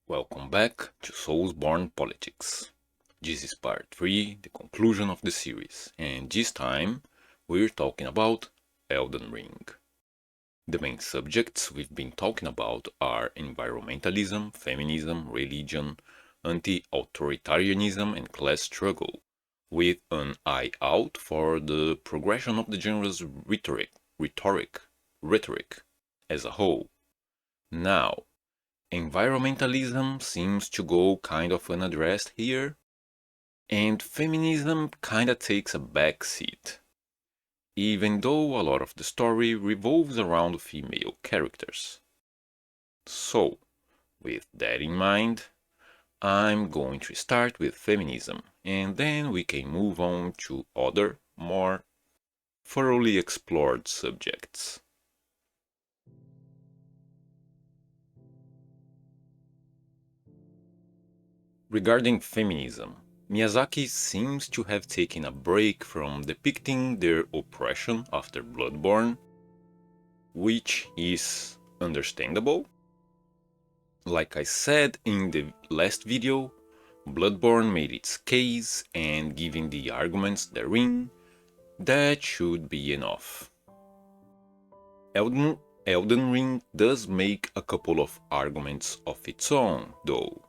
Welcome back to Soulsborne Politics. This is part 3, the conclusion of the series, and this time we're talking about Elden Ring. The main subjects we've been talking about are environmentalism, feminism, religion, anti-authoritarianism, and class struggle, with an eye out for the progression of the genre's rhetoric as a whole. Now, environmentalism seems to go kind of unaddressed here, and feminism kinda takes a back seat, even though a lot of the story revolves around female characters. So, with that in mind, I'm going to start with feminism, and then we can move on to other, more thoroughly explored subjects. Regarding feminism, Miyazaki seems to have taken a break from depicting their oppression after Bloodborne, which is understandable. Like I said in the last video, Bloodborne made its case, and given the arguments therein, that should be enough. Elden Ring does make a couple of arguments of its own, though.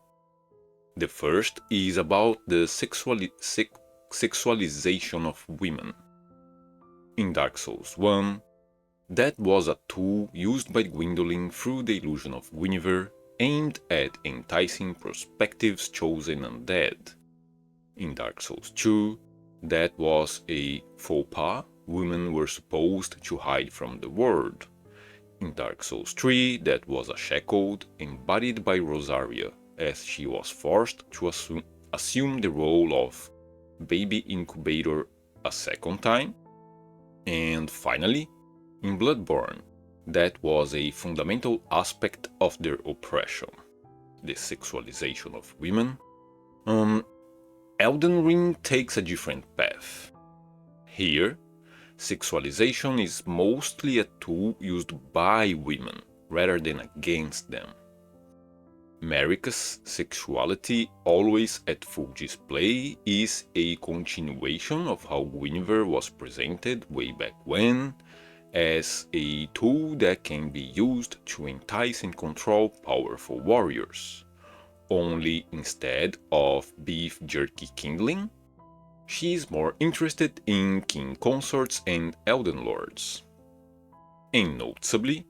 The first is about the sexualization of women. In Dark Souls 1, that was a tool used by Gwendolyn through the illusion of Guinevere, aimed at enticing prospectives chosen undead. In Dark Souls 2, that was a faux pas women were supposed to hide from the world. In Dark Souls 3, that was a shackle embodied by Rosaria, as she was forced to assume the role of baby incubator a second time. And finally, in Bloodborne, that was a fundamental aspect of their oppression, the sexualization of women. Elden Ring takes a different path. Here, sexualization is mostly a tool used by women rather than against them. Marika's sexuality, always at full display, is a continuation of how Guinevere was presented way back when, as a tool that can be used to entice and control powerful warriors. Only instead of beef jerky kindling, she is more interested in king consorts and elden lords. And noticeably,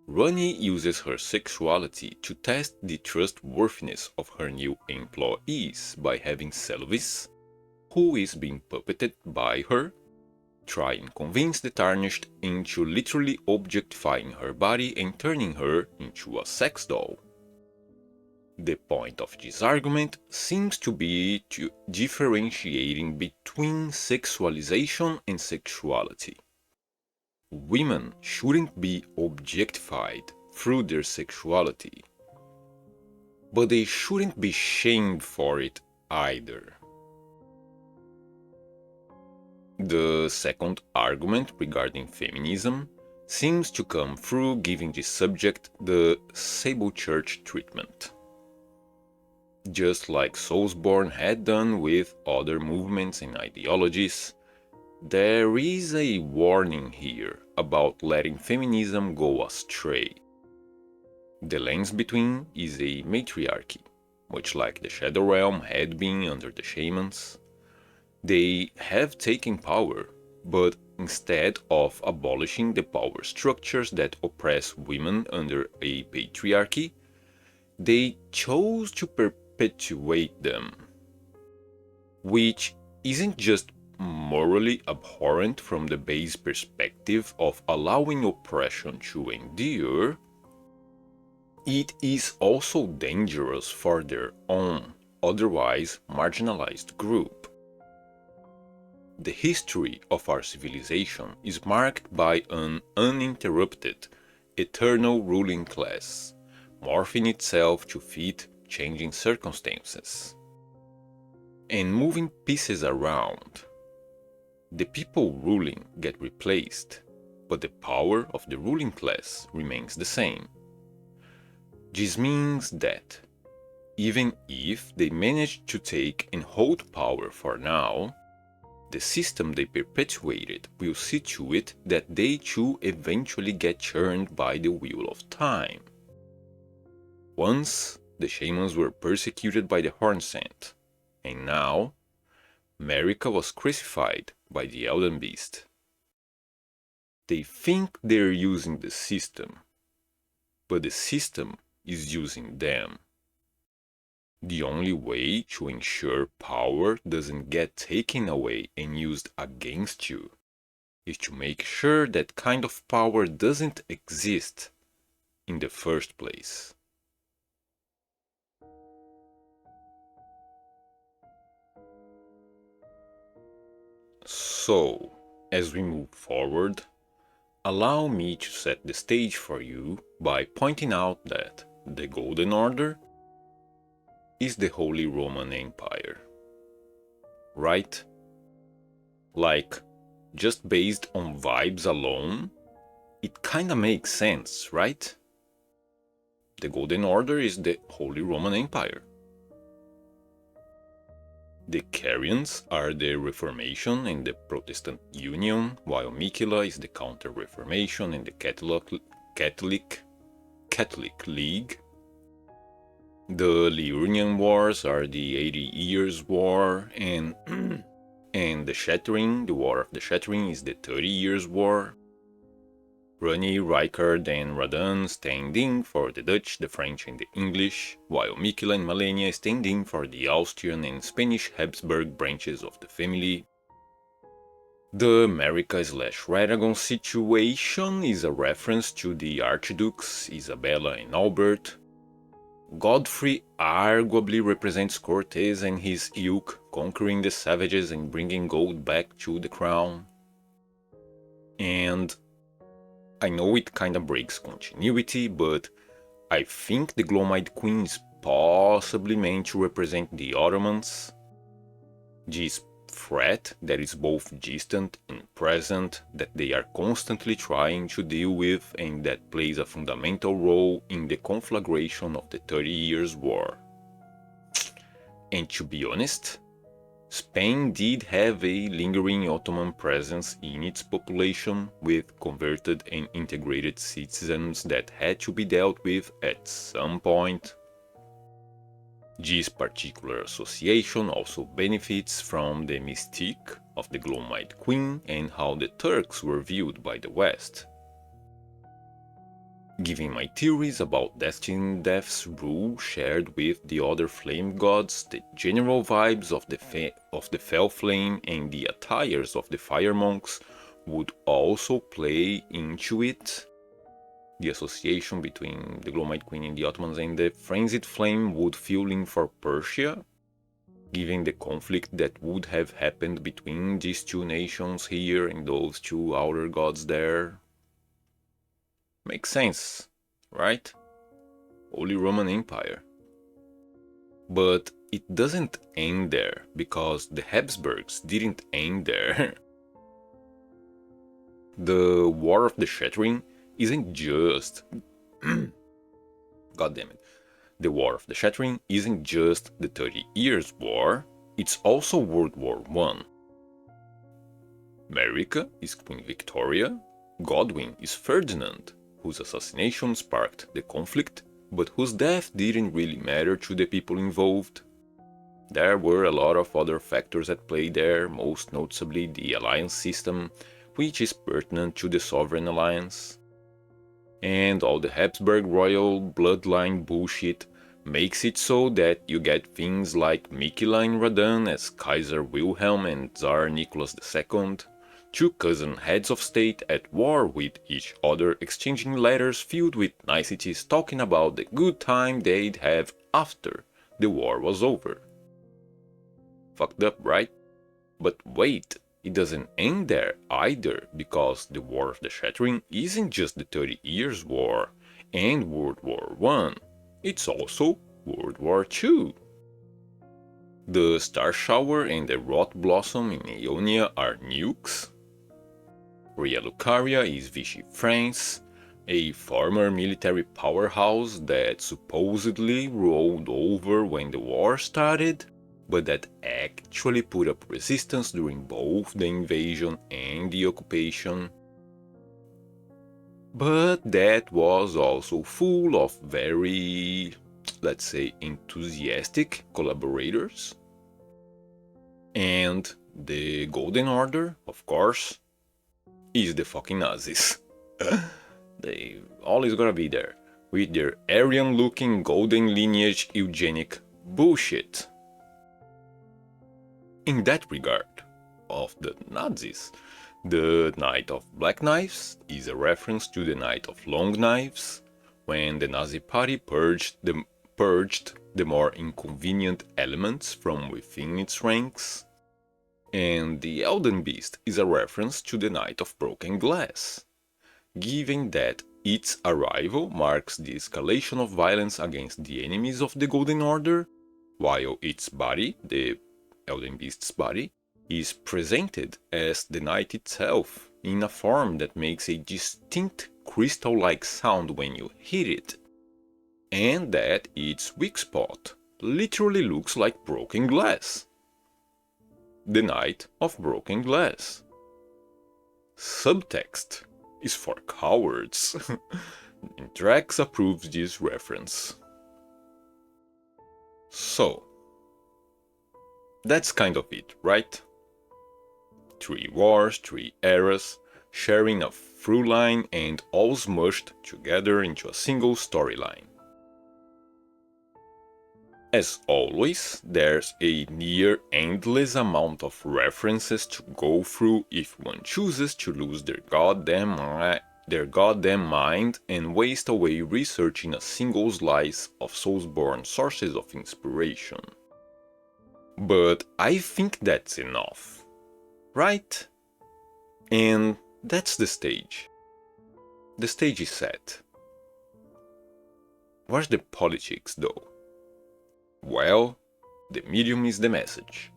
Ranni uses her sexuality to test the trustworthiness of her new employees by having Selvis, who is being puppeted by her, try and convince the Tarnished into literally objectifying her body and turning her into a sex doll. The point of this argument seems to be to differentiating between sexualization and sexuality. Women shouldn't be objectified through their sexuality, but they shouldn't be shamed for it either. The second argument regarding feminism seems to come through giving this subject the Sable Church treatment. Just like Soulsborne had done with other movements and ideologies, there is a warning here about letting feminism go astray. The lens between is a matriarchy, much like the Shadow Realm had been under the shamans. They have taken power, but instead of abolishing the power structures that oppress women under a patriarchy, they chose to perpetuate them, which isn't just morally abhorrent from the base perspective of allowing oppression to endure, it is also dangerous for their own, otherwise marginalized group. The history of our civilization is marked by an uninterrupted, eternal ruling class, morphing itself to fit changing circumstances, and moving pieces around. The people ruling get replaced, but the power of the ruling class remains the same. This means that Even if they manage to take and hold power for now, the system they perpetuated will see to it that they too eventually get churned by the wheel of time. Once, the shamans were persecuted by the Hornsent, and now, Marika was crucified by the Elden Beast. They think they're using the system, but the system is using them. The only way to ensure power doesn't get taken away and used against you is to make sure that kind of power doesn't exist in the first place. So, as we move forward, allow me to set the stage for you by pointing out that the Golden Order is the Holy Roman Empire. Right? Like, just based on vibes alone, it kinda makes sense, right? The Golden Order is the Holy Roman Empire. The Carians are the Reformation and the Protestant Union, while Miquella is the Counter-Reformation and the Catholic League. The Liurnian Wars are the 80 Years' War, and the Shattering, the War of the Shattering, is the 30 Years' War. Rani, Rijkaard, and Radan stand in for the Dutch, the French, and the English, while Miquella and Malenia stand in for the Austrian and Spanish Habsburg branches of the family. The Marika/Radagon situation is a reference to the Archdukes Isabella and Albert. Godfrey arguably represents Cortés and his ilk conquering the savages and bringing gold back to the crown. And I know it kinda breaks continuity, but I think the Glomide Queen is possibly meant to represent the Ottomans. This threat that is both distant and present, that they are constantly trying to deal with, and that plays a fundamental role in the conflagration of the 30 Years' War. And to be honest, Spain did have a lingering Ottoman presence in its population, with converted and integrated citizens that had to be dealt with at some point. This particular association also benefits from the mystique of the Glomide Queen and how the Turks were viewed by the West. Given my theories about Destined Death's rule shared with the other flame gods, the general vibes of the Fell Flame and the attires of the Fire Monks would also play into it. The association between the Glomide Queen and the Ottomans and the Frenzied Flame would fill in for Persia, given the conflict that would have happened between these two nations here and those two outer gods there. Makes sense, right? Holy Roman Empire. But it doesn't end there, because the Habsburgs didn't end there. The War of the Shattering isn't just... God damn it. The War of the Shattering isn't just the 30 Years' War, it's also World War I. Marika is Queen Victoria, Godwin is Ferdinand, whose assassination sparked the conflict, but whose death didn't really matter to the people involved. There were a lot of other factors at play there, most noticeably the alliance system, which is pertinent to the Sovereign Alliance. And all the Habsburg royal bloodline bullshit makes it so that you get things like Miquella and Radan as Kaiser Wilhelm and Tsar Nicholas II, two cousin heads of state at war with each other, exchanging letters filled with niceties talking about the good time they'd have after the war was over. Fucked up, right? But wait, it doesn't end there either, because the War of the Shattering isn't just the 30 Years' War and World War I, it's also World War II. The Star Shower and the Rot Blossom in Aeonia are nukes. Rea Lucaria is Vichy France, a former military powerhouse that supposedly rolled over when the war started, but that actually put up resistance during both the invasion and the occupation. But that was also full of very, let's say, enthusiastic collaborators. And the Golden Order, of course, is the fucking Nazis. They always gotta be there, with their Aryan-looking golden lineage eugenic bullshit. In that regard, of the Nazis, the Night of Black Knives is a reference to the Night of Long Knives, when the Nazi Party purged the more inconvenient elements from within its ranks, and the Elden Beast is a reference to the Night of Broken Glass, given that its arrival marks the escalation of violence against the enemies of the Golden Order, while its body, the Elden Beast's body, is presented as the night itself, in a form that makes a distinct crystal-like sound when you hit it, and that its weak spot literally looks like broken glass. The Night of Broken Glass. Subtext is for cowards. And Drax approves this reference. So, that's kind of it, right? 3 wars, 3 eras, sharing a through line and all smushed together into a single storyline. As always, there's a near endless amount of references to go through if one chooses to lose their goddamn mind and waste away researching a single slice of Soulsborne sources of inspiration. But I think that's enough, right? And that's the stage. The stage is set. What's the politics though? Well, the medium is the message.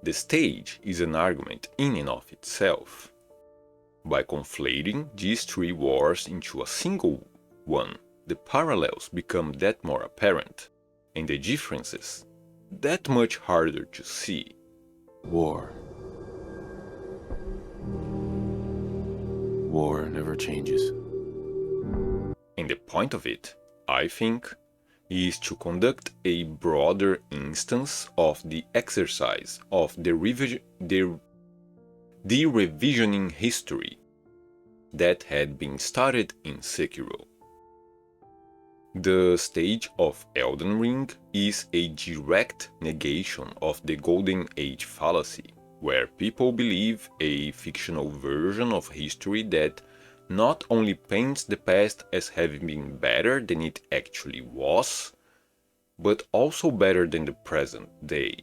The stage is an argument in and of itself. By conflating these 3 wars into a single one, the parallels become that more apparent, and the differences that much harder to see. War never changes. And the point of it, I think, is to conduct a broader instance of the exercise of the revisioning history that had been started in Sekiro. The stage of Elden Ring is a direct negation of the Golden Age fallacy, where people believe a fictional version of history that not only paints the past as having been better than it actually was, but also better than the present day.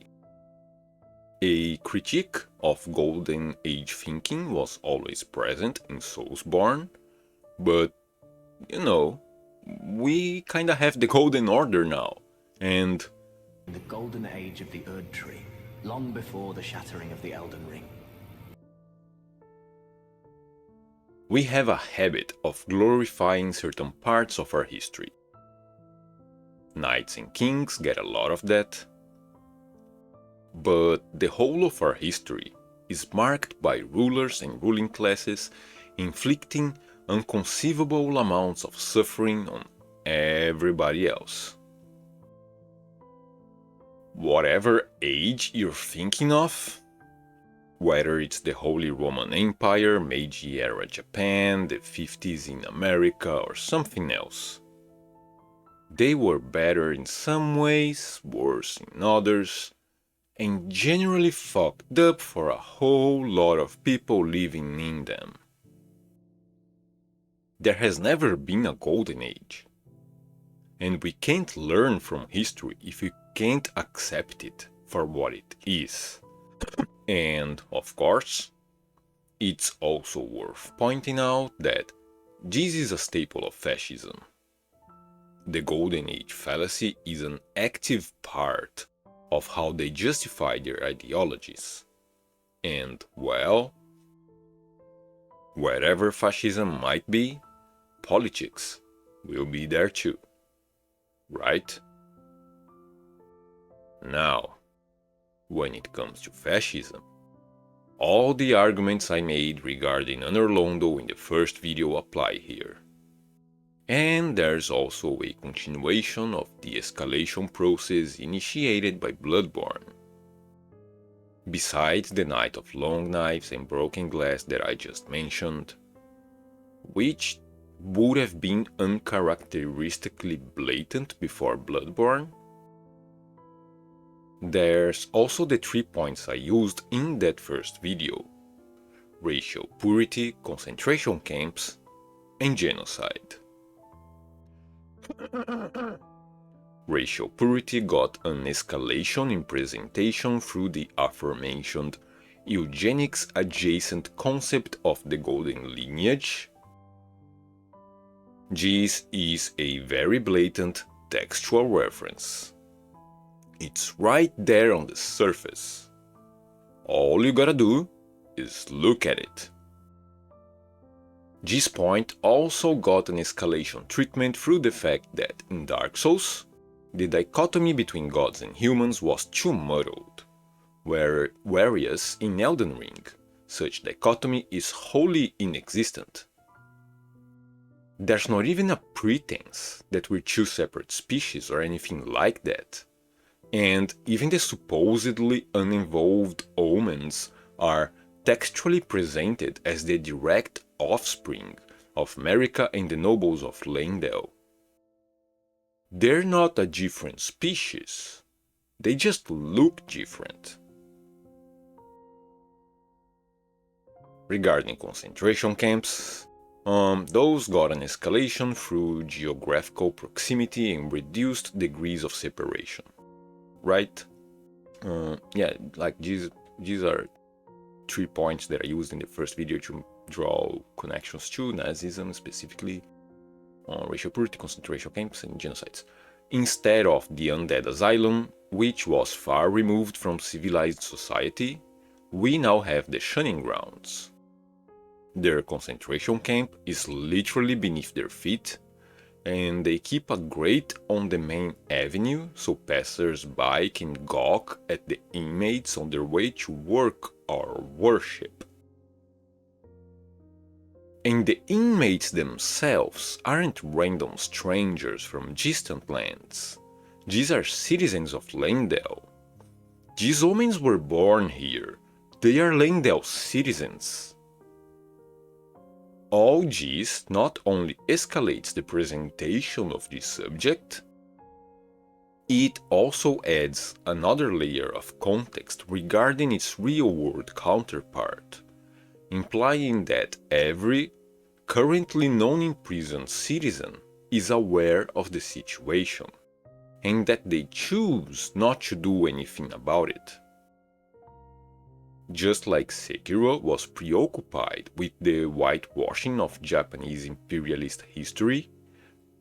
A critique of Golden Age thinking was always present in Soulsborne, but, you know, we kinda have the Golden Order now, and the Golden Age of the Erd Tree, long before the shattering of the Elden Ring. we have a habit of glorifying certain parts of our history. Knights and kings get a lot of that. But the whole of our history is marked by rulers and ruling classes inflicting inconceivable amounts of suffering on everybody else. Whatever age you're thinking of, whether it's the Holy Roman Empire, Meiji-era Japan, the 50s in America, or something else, they were better in some ways, worse in others, and generally fucked up for a whole lot of people living in them. There has never been a golden age, and we can't learn from history if we can't accept it for what it is. And, of course, it's also worth pointing out that this is a staple of fascism. The Golden Age fallacy is an active part of how they justify their ideologies. And, well, wherever fascism might be, Politics will be there too, right? Now, when it comes to fascism, all the arguments I made regarding Anorlondo in the first video apply here. And there's also a continuation of the escalation process initiated by Bloodborne. Besides the Night of Long Knives and Broken Glass that I just mentioned, which would have been uncharacteristically blatant before Bloodborne, there's also the 3 points I used in that first video: racial purity, concentration camps, and genocide. Racial purity got an escalation in presentation through the aforementioned eugenics adjacent concept of the golden lineage. This is a very blatant textual reference. It's right there on the surface. All you gotta do is look at it. This point also got an escalation treatment through the fact that in Dark Souls, the dichotomy between gods and humans was too muddled, whereas in Elden Ring, such dichotomy is wholly inexistent. There's not even a pretense that we're two separate species or anything like that. And even the supposedly uninvolved omens are textually presented as the direct offspring of America and the nobles of Leyndell. They're not a different species, they just look different. Regarding concentration camps, those got an escalation through geographical proximity and reduced degrees of separation. Right? Yeah, like these are 3 points that I used in the first video to draw connections to Nazism, specifically racial purity, concentration camps, and genocides. Instead of the undead asylum, which was far removed from civilized society, we now have the shunning grounds. Their concentration camp is literally beneath their feet, and they keep a grate on the main avenue so passers-by can gawk at the inmates on their way to work or worship. And the inmates themselves aren't random strangers from distant lands. These are citizens of Leyndell. These omens were born here. They are Leyndell citizens. All this not only escalates the presentation of this subject, it also adds another layer of context regarding its real-world counterpart, implying that every currently non-imprisoned citizen is aware of the situation, and that they choose not to do anything about it. Just like Sekiro was preoccupied with the whitewashing of Japanese imperialist history,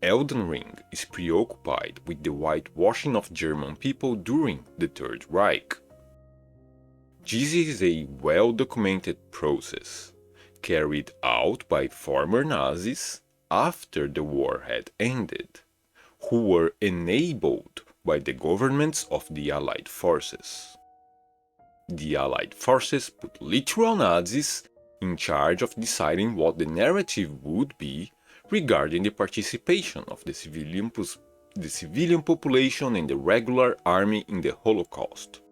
Elden Ring is preoccupied with the whitewashing of German people during the Third Reich. This is a well-documented process, carried out by former Nazis after the war had ended, who were enabled by the governments of the Allied forces. The Allied forces put literal Nazis in charge of deciding what the narrative would be regarding the participation of the civilian population and the regular army in the Holocaust.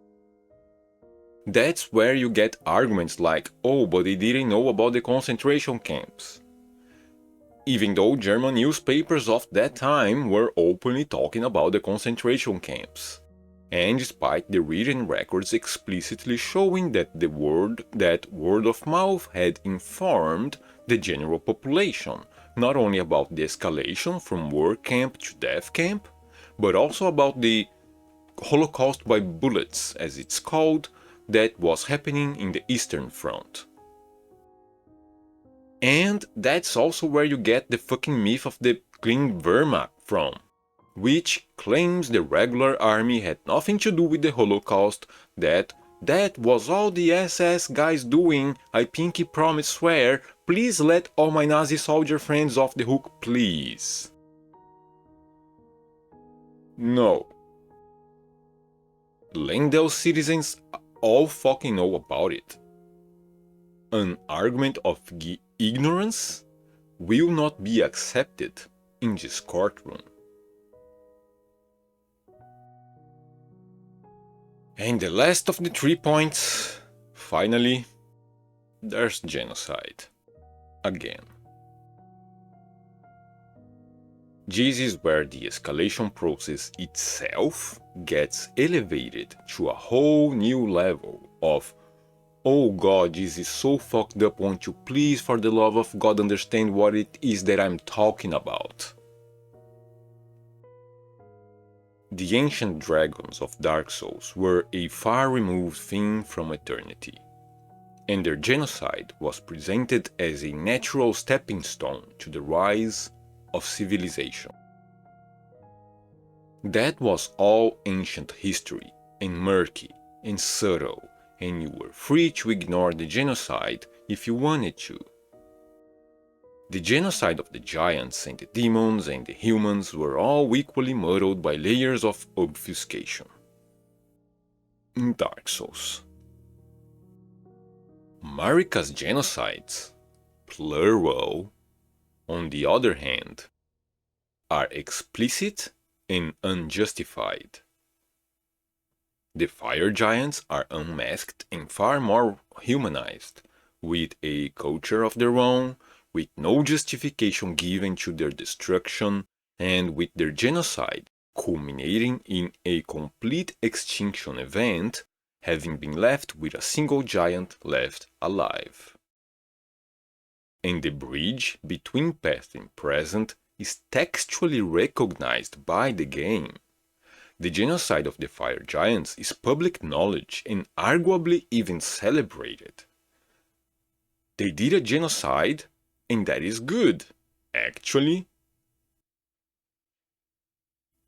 That's where you get arguments like, oh, but they didn't know about the concentration camps. Even though German newspapers of that time were openly talking about the concentration camps. And despite the written records explicitly showing that word of mouth had informed the general population, not only about the escalation from work camp to death camp, but also about the Holocaust by bullets, as it's called, that was happening in the Eastern Front. And that's also where you get the fucking myth of the Clean Wehrmacht from, which claims the regular army had nothing to do with the Holocaust, that was all the SS guys doing, I pinky promise swear, please let all my Nazi soldier friends off the hook, please. No. Leyndell citizens all fucking know about it. An argument of ignorance will not be accepted in this courtroom. And the last of the 3 points, finally, there's genocide. Again. This is where the escalation process itself gets elevated to a whole new level of, oh god, this is so fucked up, won't you please for the love of God understand what it is that I'm talking about. The ancient dragons of Dark Souls were a far-removed thing from eternity, and their genocide was presented as a natural stepping stone to the rise of civilization. That was all ancient history, and murky, and subtle, and you were free to ignore the genocide if you wanted to. The genocide of the giants and the demons and the humans were all equally muddled by layers of obfuscation. In Dark Souls. Marika's genocides, plural, on the other hand, are explicit and unjustified. The fire giants are unmasked and far more humanized, with a culture of their own, with no justification given to their destruction, and with their genocide culminating in a complete extinction event, having been left with a single giant left alive. And the bridge between past and present is textually recognized by the game. The genocide of the fire giants is public knowledge and arguably even celebrated. They did a genocide, and that is good, actually.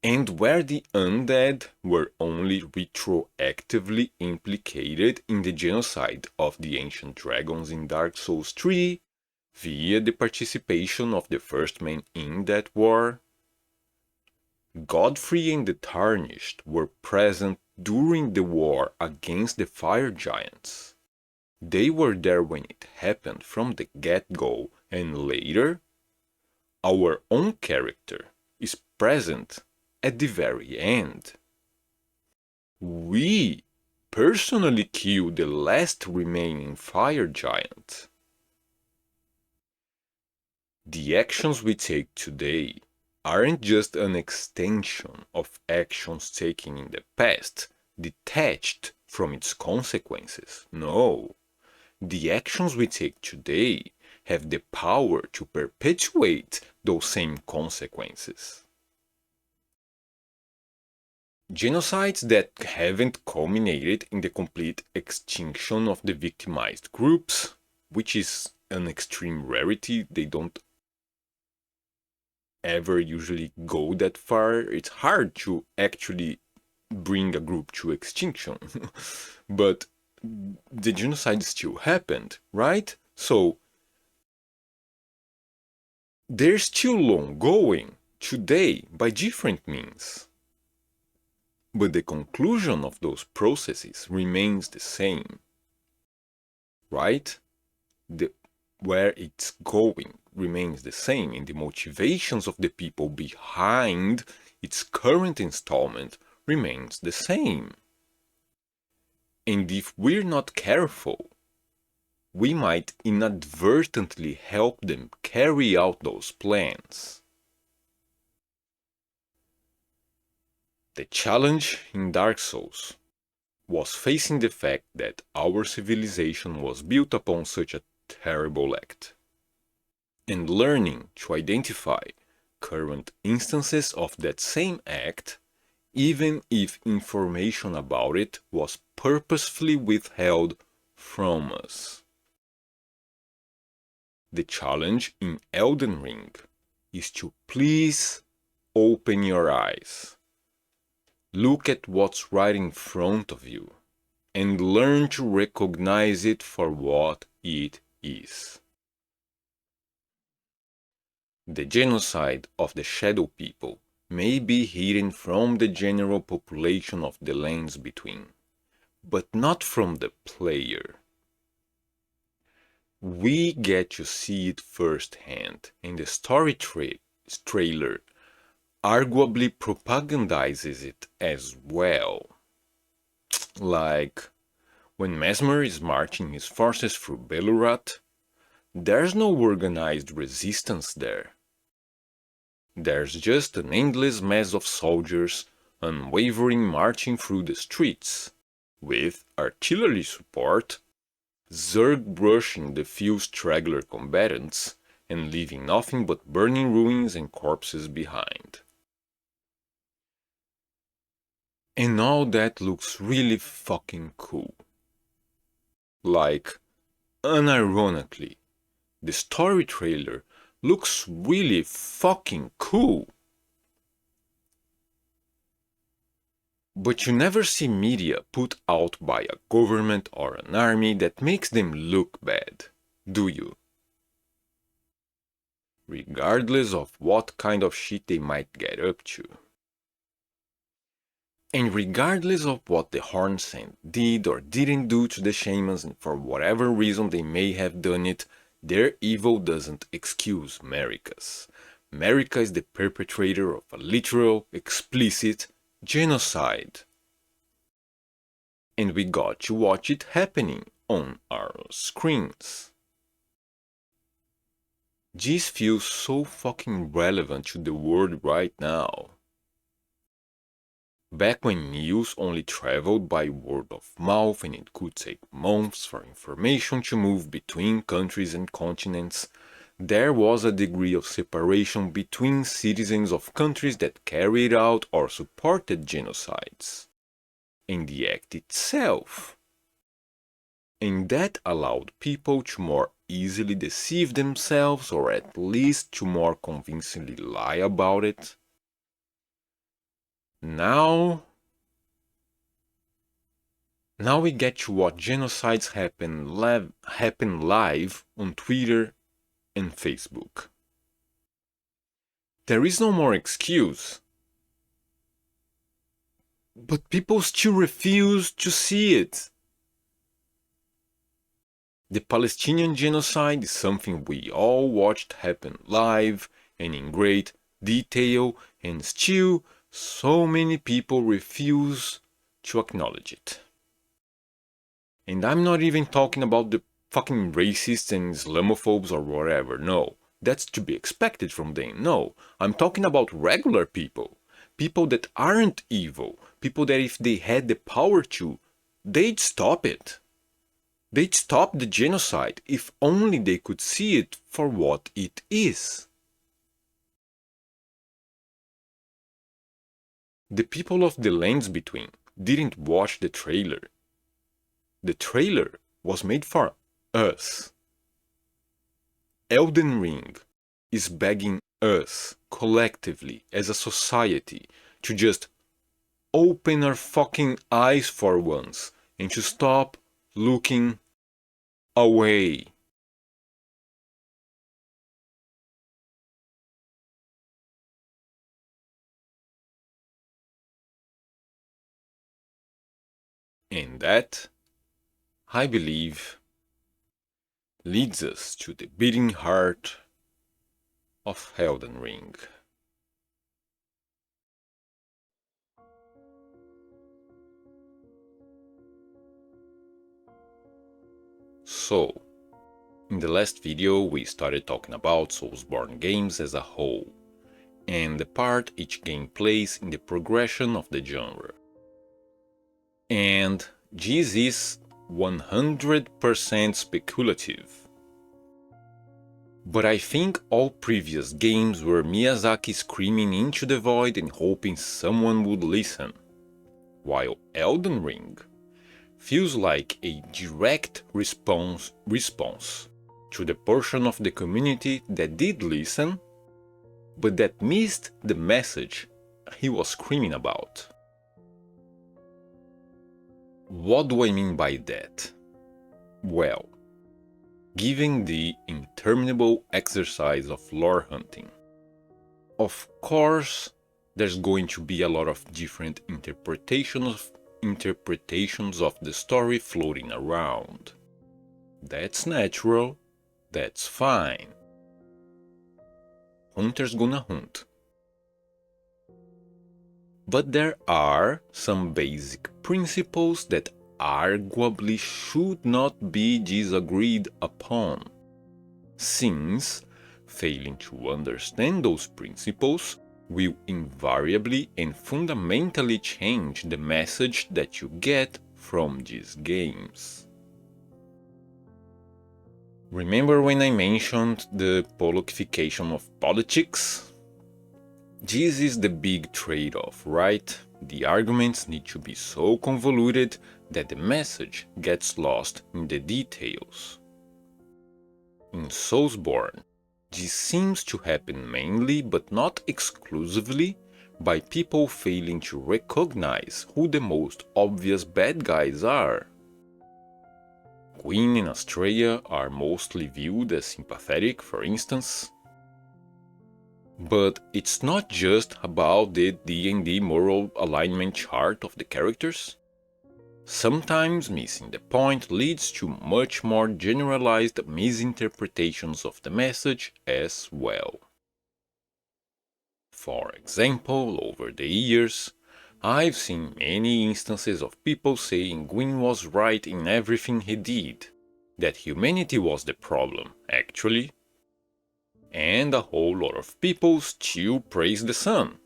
And where the undead were only retroactively implicated in the genocide of the ancient dragons in Dark Souls 3, via the participation of the first men in that war, Godfrey and the Tarnished were present during the war against the fire giants. They were there when it happened from the get-go, and later, our own character is present at the very end. We personally killed the last remaining fire giant. The actions we take today aren't just an extension of actions taken in the past, detached from its consequences. No. The actions we take today have the power to perpetuate those same consequences. Genocides that haven't culminated in the complete extinction of the victimized groups, which is an extreme rarity, they don't ever usually go that far. It's hard to actually bring a group to extinction, but the genocide still happened, right? So they're still ongoing today by different means. But the conclusion of those processes remains the same, right? Where it's going remains the same, and the motivations of the people behind its current installment remains the same. And if we're not careful, we might inadvertently help them carry out those plans. The challenge in Dark Souls was facing the fact that our civilization was built upon such a terrible act, and learning to identify current instances of that same act, even if information about it was purposefully withheld from us. The challenge in Elden Ring is to please open your eyes. Look at what's right in front of you and learn to recognize it for what it is. The genocide of the Shadow People may be hidden from the general population of the lands between, but not from the player. We get to see it firsthand, and the story trailer arguably propagandizes it as well. Like, when Mesmer is marching his forces through Belurat, there's no organized resistance there. There's just an endless mass of soldiers unwavering marching through the streets, with artillery support, Zerg brushing the few straggler combatants and leaving nothing but burning ruins and corpses behind. And all that looks really fucking cool. Like, unironically, the story trailer looks really fucking cool. But you never see media put out by a government or an army that makes them look bad, do you? Regardless of what kind of shit they might get up to. And regardless of what the Hornsent did or didn't do to the shamans, and for whatever reason they may have done it, their evil doesn't excuse Marika's. Marika is the perpetrator of a literal, explicit genocide. And we got to watch it happening on our screens. This feels so fucking relevant to the world right now. Back when news only traveled by word of mouth and it could take months for information to move between countries and continents, there was a degree of separation between citizens of countries that carried out or supported genocides, and the act itself. And that allowed people to more easily deceive themselves, or at least to more convincingly lie about it. Now we get to watch genocides happen live on Twitter and Facebook. There is no more excuse. But people still refuse to see it. The Palestinian genocide is something we all watched happen live and in great detail, and still so many people refuse to acknowledge it. And I'm not even talking about the fucking racists and Islamophobes or whatever, no. That's to be expected from them, no. I'm talking about regular people. People that aren't evil. People that if they had the power to, they'd stop it. They'd stop the genocide if only they could see it for what it is. The people of the lands between didn't watch the trailer. The trailer was made for us. Elden Ring is begging us, collectively, as a society, to just open our fucking eyes for once and to stop looking away. And that, I believe, leads us to the beating heart of Elden Ring. So, in the last video we started talking about Soulsborne games as a whole, and the part each game plays in the progression of the genre. And this is 100% speculative. But I think all previous games were Miyazaki screaming into the void and hoping someone would listen, while Elden Ring feels like a direct response to the portion of the community that did listen, but that missed the message he was screaming about. What do I mean by that? Well, given the interminable exercise of lore hunting, Of course, there's going to be a lot of different interpretations of the story floating around. That's natural, that's fine. Hunters gonna hunt. But there are some basic principles that arguably should not be disagreed upon, since failing to understand those principles will invariably and fundamentally change the message that you get from these games. Remember when I mentioned the politicification of politics? This is the big trade-off, right? The arguments need to be so convoluted that the message gets lost in the details. In Soulsborne, this seems to happen mainly, but not exclusively, by people failing to recognize who the most obvious bad guys are. Queen and Astrea are mostly viewed as sympathetic, for instance. But it's not just about the D&D moral alignment chart of the characters. Sometimes missing the point leads to much more generalized misinterpretations of the message as well. For example, over the years, I've seen many instances of people saying Gwyn was right in everything he did, that humanity was the problem, actually, and a whole lot of people still praise the sun,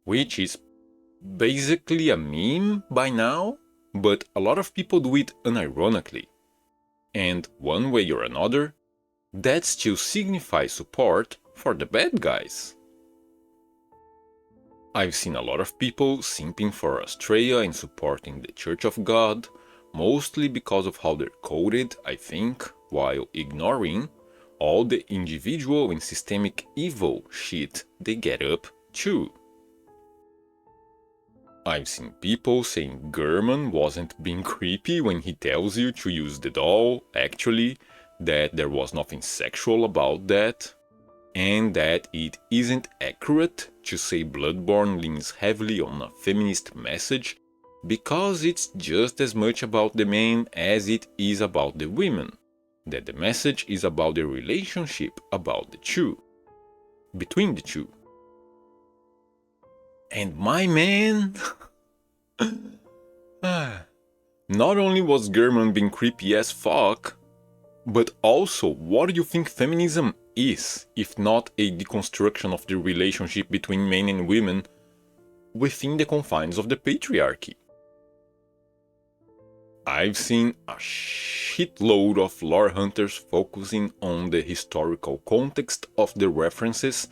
which is basically a meme by now, but a lot of people do it unironically. And one way or another, that still signifies support for the bad guys. I've seen a lot of people simping for Astrea and supporting the Church of God, mostly because of how they're coded, I think, while ignoring all the individual and systemic evil shit they get up to. I've seen people saying German wasn't being creepy when he tells you to use the doll, actually, that there was nothing sexual about that, and that it isn't accurate to say Bloodborne leans heavily on a feminist message because it's just as much about the men as it is about the women, that the message is about the relationship about the two, between the two. And my man, not only was German being creepy as fuck, but also, what do you think feminism is, if not a deconstruction of the relationship between men and women within the confines of the patriarchy? I've seen a shitload of lore hunters focusing on the historical context of the references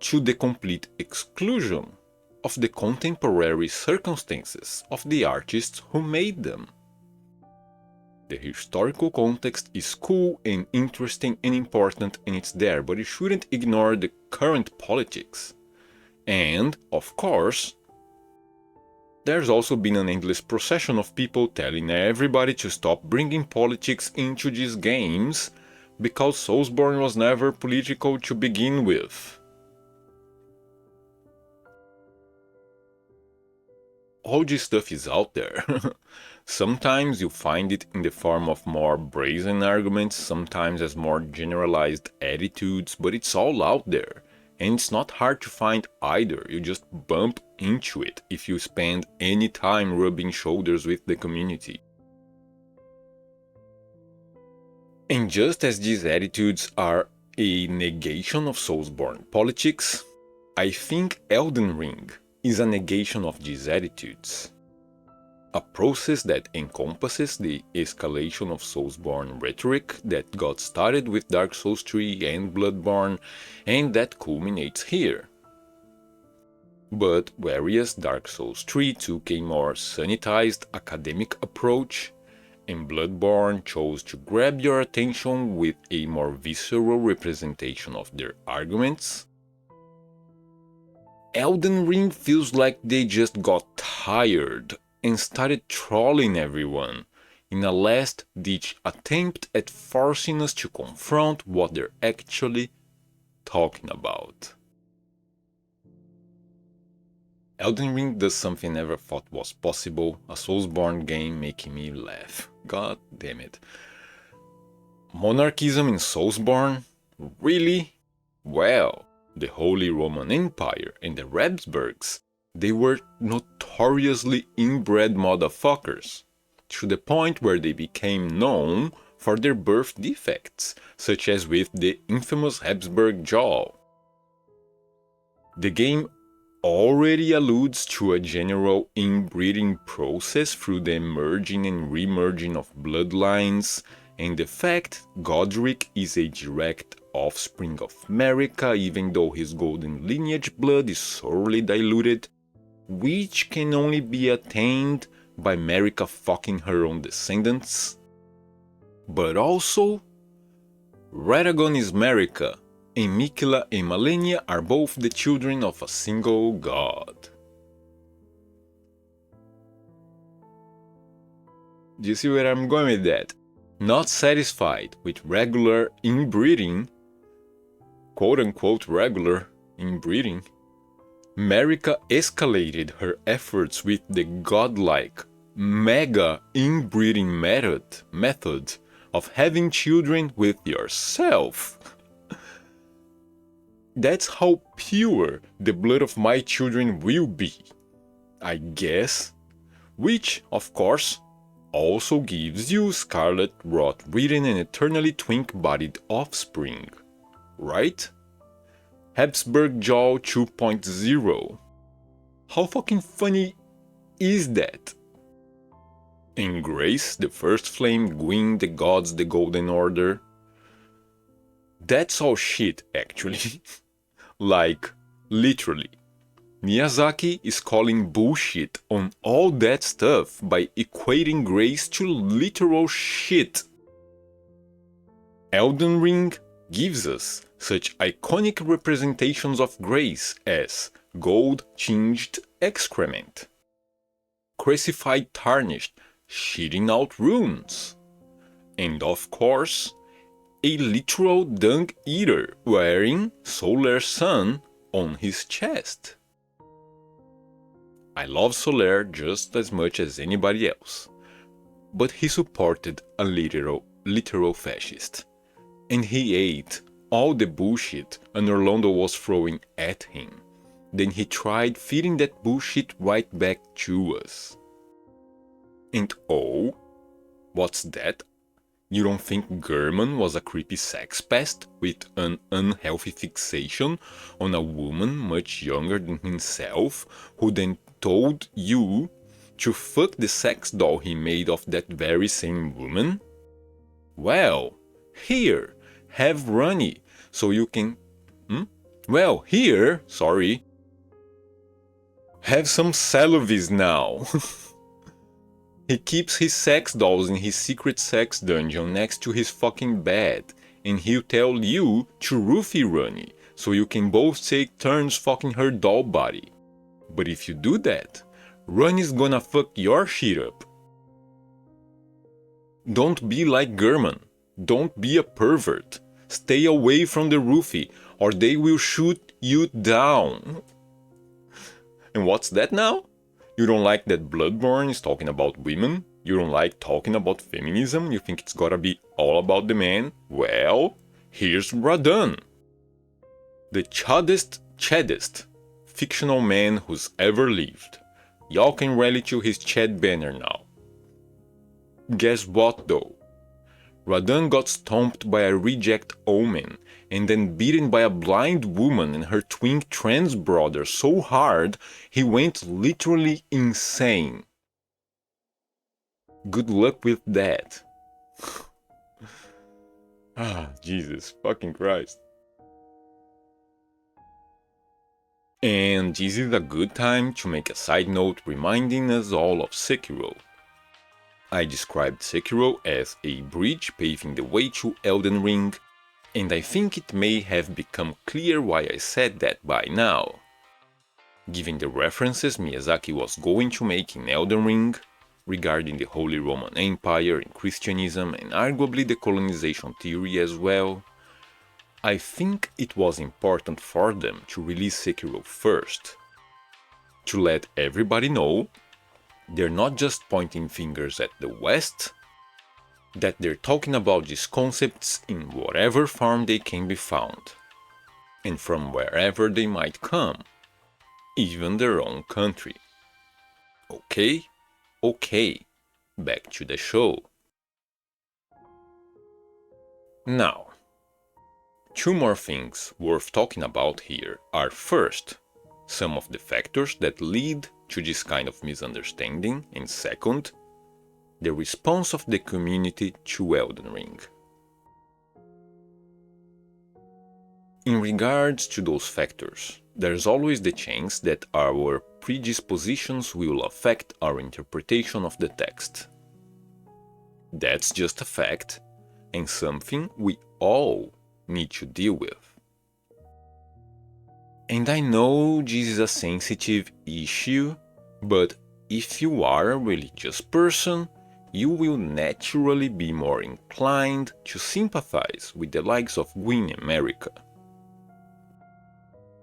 to the complete exclusion of the contemporary circumstances of the artists who made them. The historical context is cool and interesting and important and it's there, but you shouldn't ignore the current politics. And, of course, there's also been an endless procession of people telling everybody to stop bringing politics into these games because Soulsborne was never political to begin with. All this stuff is out there. Sometimes you find it in the form of more brazen arguments, sometimes as more generalized attitudes, but it's all out there. And it's not hard to find either, you just bump into it if you spend any time rubbing shoulders with the community. And just as these attitudes are a negation of Soulsborne politics, I think Elden Ring is a negation of these attitudes. A process that encompasses the escalation of Soulsborne rhetoric that got started with Dark Souls 3 and Bloodborne, and that culminates here. But whereas Dark Souls 3 took a more sanitized academic approach, and Bloodborne chose to grab your attention with a more visceral representation of their arguments, Elden Ring feels like they just got tired and started trolling everyone in a last-ditch attempt at forcing us to confront what they're actually talking about. Elden Ring does something I never thought was possible, a Soulsborne game making me laugh. God damn it. Monarchism in Soulsborne? Really? Well, the Holy Roman Empire and the Habsburgs, they were notoriously inbred motherfuckers, to the point where they became known for their birth defects, such as with the infamous Habsburg jaw. The game already alludes to a general inbreeding process through the merging and remerging of bloodlines, and the fact Godric is a direct offspring of Marika even though his golden lineage blood is sorely diluted, which can only be attained by Marika fucking her own descendants. But also, Radagon is Marika, and Mikela and Malenia are both the children of a single god. Do you see where I'm going with that? Not satisfied with regular inbreeding, quote-unquote regular inbreeding, Marika escalated her efforts with the godlike, mega inbreeding method of having children with yourself. That's how pure the blood of my children will be, I guess, which, of course, also gives you scarlet, rot-ridden and eternally twink-bodied offspring, right? Habsburg Jaw 2.0. How fucking funny is that? In Grace, the first flame Gwyn the gods the Golden Order. That's all shit, actually. Like, literally. Miyazaki is calling bullshit on all that stuff by equating Grace to literal shit. Elden Ring gives us such iconic representations of Grace as gold-tinged excrement, crucified tarnished, shitting out runes, and of course, a literal dung eater wearing Solar Sun on his chest. I love Soler just as much as anybody else, but he supported a literal fascist, and he ate all the bullshit an Orlando was throwing at him. Then he tried feeding that bullshit right back to us. And oh, what's that? You don't think German was a creepy sex pest with an unhealthy fixation on a woman much younger than himself, who then told you to fuck the sex doll he made of that very same woman? Well, here, have Ronnie, so you can... Well, here, sorry. Have some Salavis now. He keeps his sex dolls in his secret sex dungeon next to his fucking bed, and he'll tell you to roofie Ronnie, so you can both take turns fucking her doll body. But if you do that, Ronnie's gonna fuck your shit up. Don't be like German. Don't be a pervert. Stay away from the roofie, or they will shoot you down. And what's that now? You don't like that Bloodborne is talking about women? You don't like talking about feminism? You think it's gotta be all about the man? Well, here's Radahn. The chaddest fictional man who's ever lived. Y'all can rally to his Chad banner now. Guess what though? Radahn got stomped by a reject omen and then beaten by a blind woman and her twin trans brother so hard he went literally insane. Good luck with that. Jesus fucking Christ. And this is a good time to make a side note reminding us all of Sekiro. I described Sekiro as a bridge paving the way to Elden Ring, and I think it may have become clear why I said that by now. Given the references Miyazaki was going to make in Elden Ring, regarding the Holy Roman Empire and Christianism and arguably the colonization theory as well, I think it was important for them to release Sekiro first, to let everybody know they're not just pointing fingers at the West, that they're talking about these concepts in whatever form they can be found, and from wherever they might come, even their own country. Okay? Okay, back to the show. Now, two more things worth talking about here are first, some of the factors that lead to this kind of misunderstanding, and second, the response of the community to Elden Ring. In regards to those factors, there's always the chance that our predispositions will affect our interpretation of the text. That's just a fact, and something we all need to deal with. And I know this is a sensitive issue, but if you are a religious person, you will naturally be more inclined to sympathize with the likes of WWII America.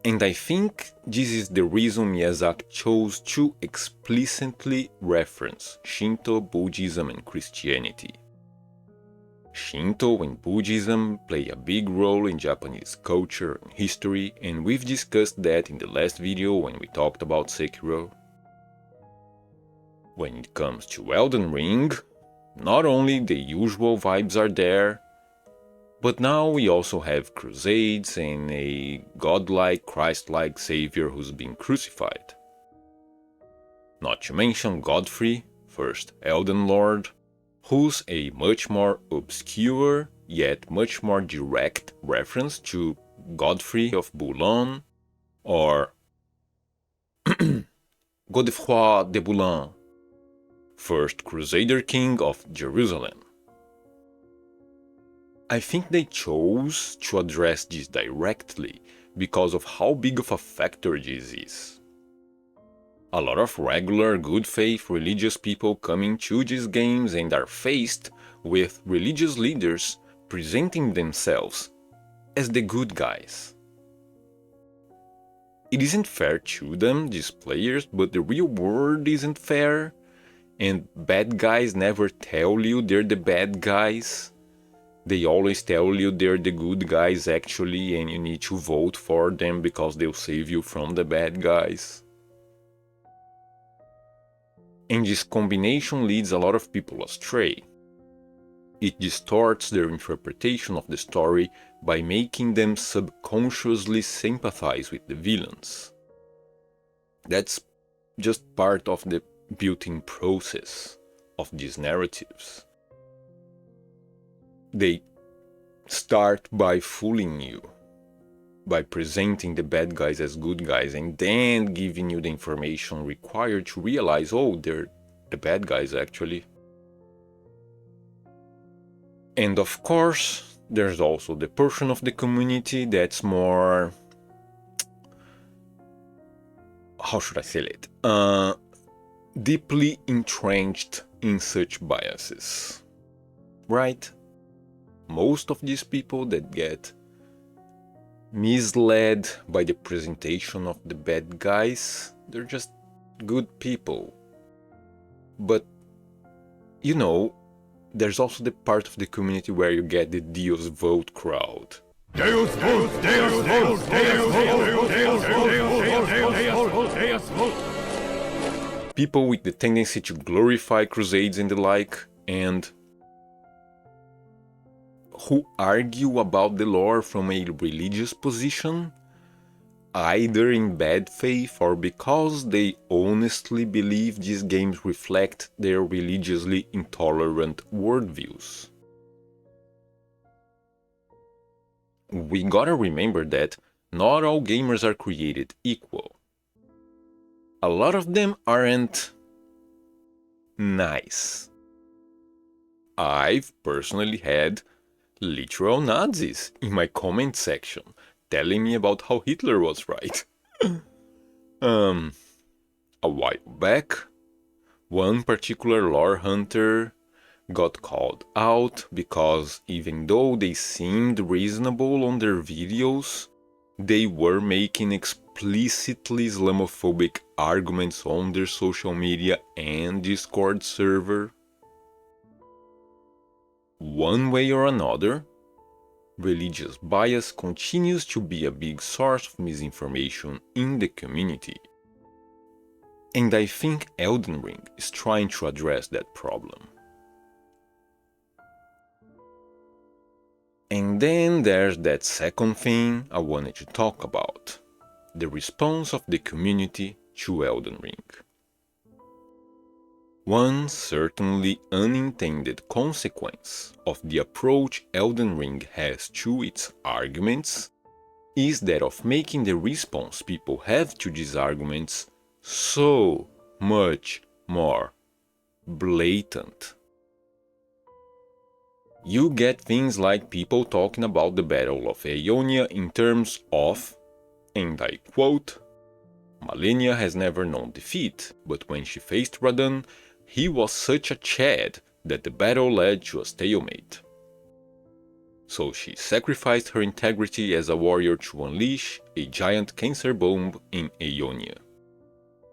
And I think this is the reason Miyazaki chose to explicitly reference Shinto, Buddhism and Christianity. Shinto and Buddhism play a big role in Japanese culture and history, and we've discussed that in the last video when we talked about Sekiro. When it comes to Elden Ring, not only the usual vibes are there, but now we also have crusades and a godlike, Christ-like savior who's been crucified. Not to mention Godfrey, first Elden Lord, who's a much more obscure yet much more direct reference to Godfrey of Boulogne or Godefroy de Boulogne, first Crusader King of Jerusalem. I think they chose to address this directly because of how big of a factor this is. A lot of regular, good faith religious people coming to these games and are faced with religious leaders presenting themselves as the good guys. It isn't fair to them, these players, but the real world isn't fair, and bad guys never tell you they're the bad guys. They always tell you they're the good guys actually, and you need to vote for them because they'll save you from the bad guys. And this combination leads a lot of people astray. It distorts their interpretation of the story by making them subconsciously sympathize with the villains. That's just part of the built-in process of these narratives. They start by fooling you, by presenting the bad guys as good guys and then giving you the information required to realize, oh, they're the bad guys actually. And of course, there's also the portion of the community that's more... how should I say it? Deeply entrenched in such biases, right? Most of these people that get misled by the presentation of the bad guys, they're just good people. But, you know, there's also the part of the community where you get the DEUS VULT crowd. DEUS VULT! DEUS VULT! DEUS VULT! DEUS VULT! People with the tendency to glorify crusades and the like, and who argue about the lore from a religious position, either in bad faith or because they honestly believe these games reflect their religiously intolerant worldviews. We gotta remember that not all gamers are created equal. A lot of them aren't nice. I've personally had literal Nazis in my comment section telling me about how Hitler was right. A while back, one particular lore hunter got called out because even though they seemed reasonable on their videos, they were making explicitly Islamophobic arguments on their social media and Discord server? One way or another, religious bias continues to be a big source of misinformation in the community. And I think Elden Ring is trying to address that problem. And then there's that second thing I wanted to talk about, the response of the community to Elden Ring. One certainly unintended consequence of the approach Elden Ring has to its arguments is that of making the response people have to these arguments so much more blatant. You get things like people talking about the Battle of Aeonia in terms of, and I quote, Malenia has never known defeat, but when she faced Radahn, he was such a Chad that the battle led to a stalemate. So she sacrificed her integrity as a warrior to unleash a giant cancer bomb in Aeonia.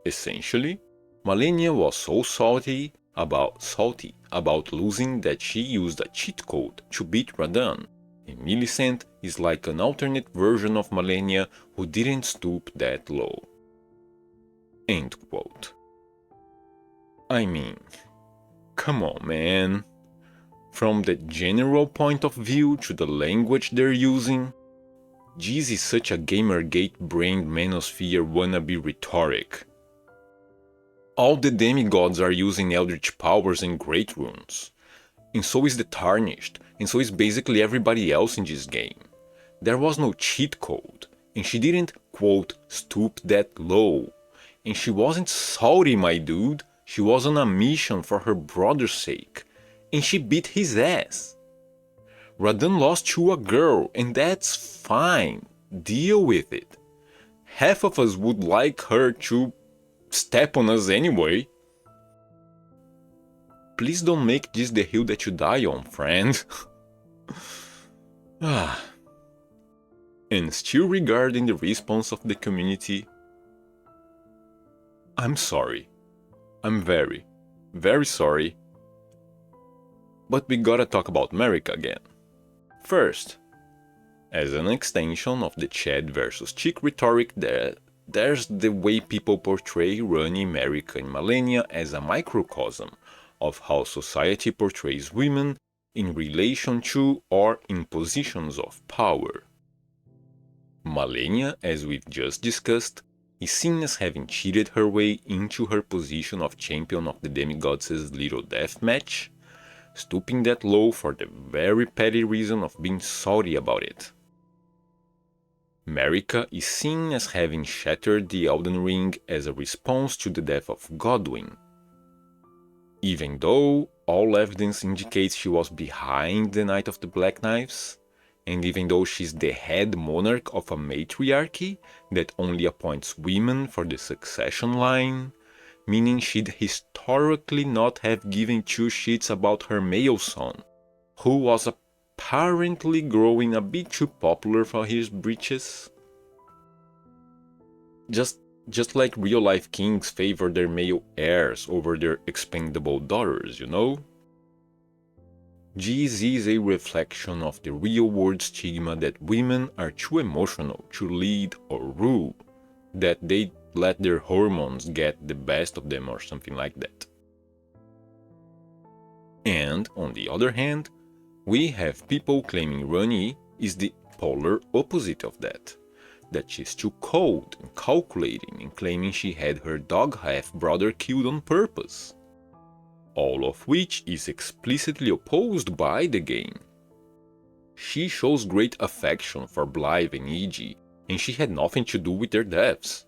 Essentially, Malenia was so salty about losing that she used a cheat code to beat Radahn, and Millicent is like an alternate version of Malenia who didn't stoop that low. End quote. I mean, come on, man. From the general point of view to the language they're using, this is such a Gamergate-brained manosphere wannabe rhetoric. All the demigods are using eldritch powers and great runes, and so is the Tarnished, and so is basically everybody else in this game. There was no cheat code, and she didn't, quote, stoop that low. And she wasn't salty, my dude, she was on a mission for her brother's sake, and she beat his ass. Radahn lost to a girl, and that's fine, deal with it. Half of us would like her to step on us anyway. Please don't make this the hill that you die on, friend. And still regarding the response of the community, I'm sorry. I'm very, very sorry. But we gotta talk about America again. First, as an extension of the Chad versus Chick rhetoric, there's the way people portray Ranni, Marika, and Malenia as a microcosm of how society portrays women in relation to or in positions of power. Malenia, as we've just discussed, is seen as having cheated her way into her position of champion of the demigods' little death match, stooping that low for the very petty reason of being salty about it. Marika is seen as having shattered the Elden Ring as a response to the death of Godwyn, even though all evidence indicates she was behind the Knight of the Black Knives, and even though she's the head monarch of a matriarchy that only appoints women for the succession line, meaning she'd historically not have given two shits about her male son, who was apparently growing a bit too popular for his britches. Just like real-life kings favor their male heirs over their expendable daughters, you know? This is a reflection of the real-world stigma that women are too emotional to lead or rule, that they let their hormones get the best of them or something like that. And, on the other hand, we have people claiming Ranni is the polar opposite of that she's too cold and calculating and claiming she had her dog half-brother killed on purpose. All of which is explicitly opposed by the game. She shows great affection for Blythe and Iji, and she had nothing to do with their deaths.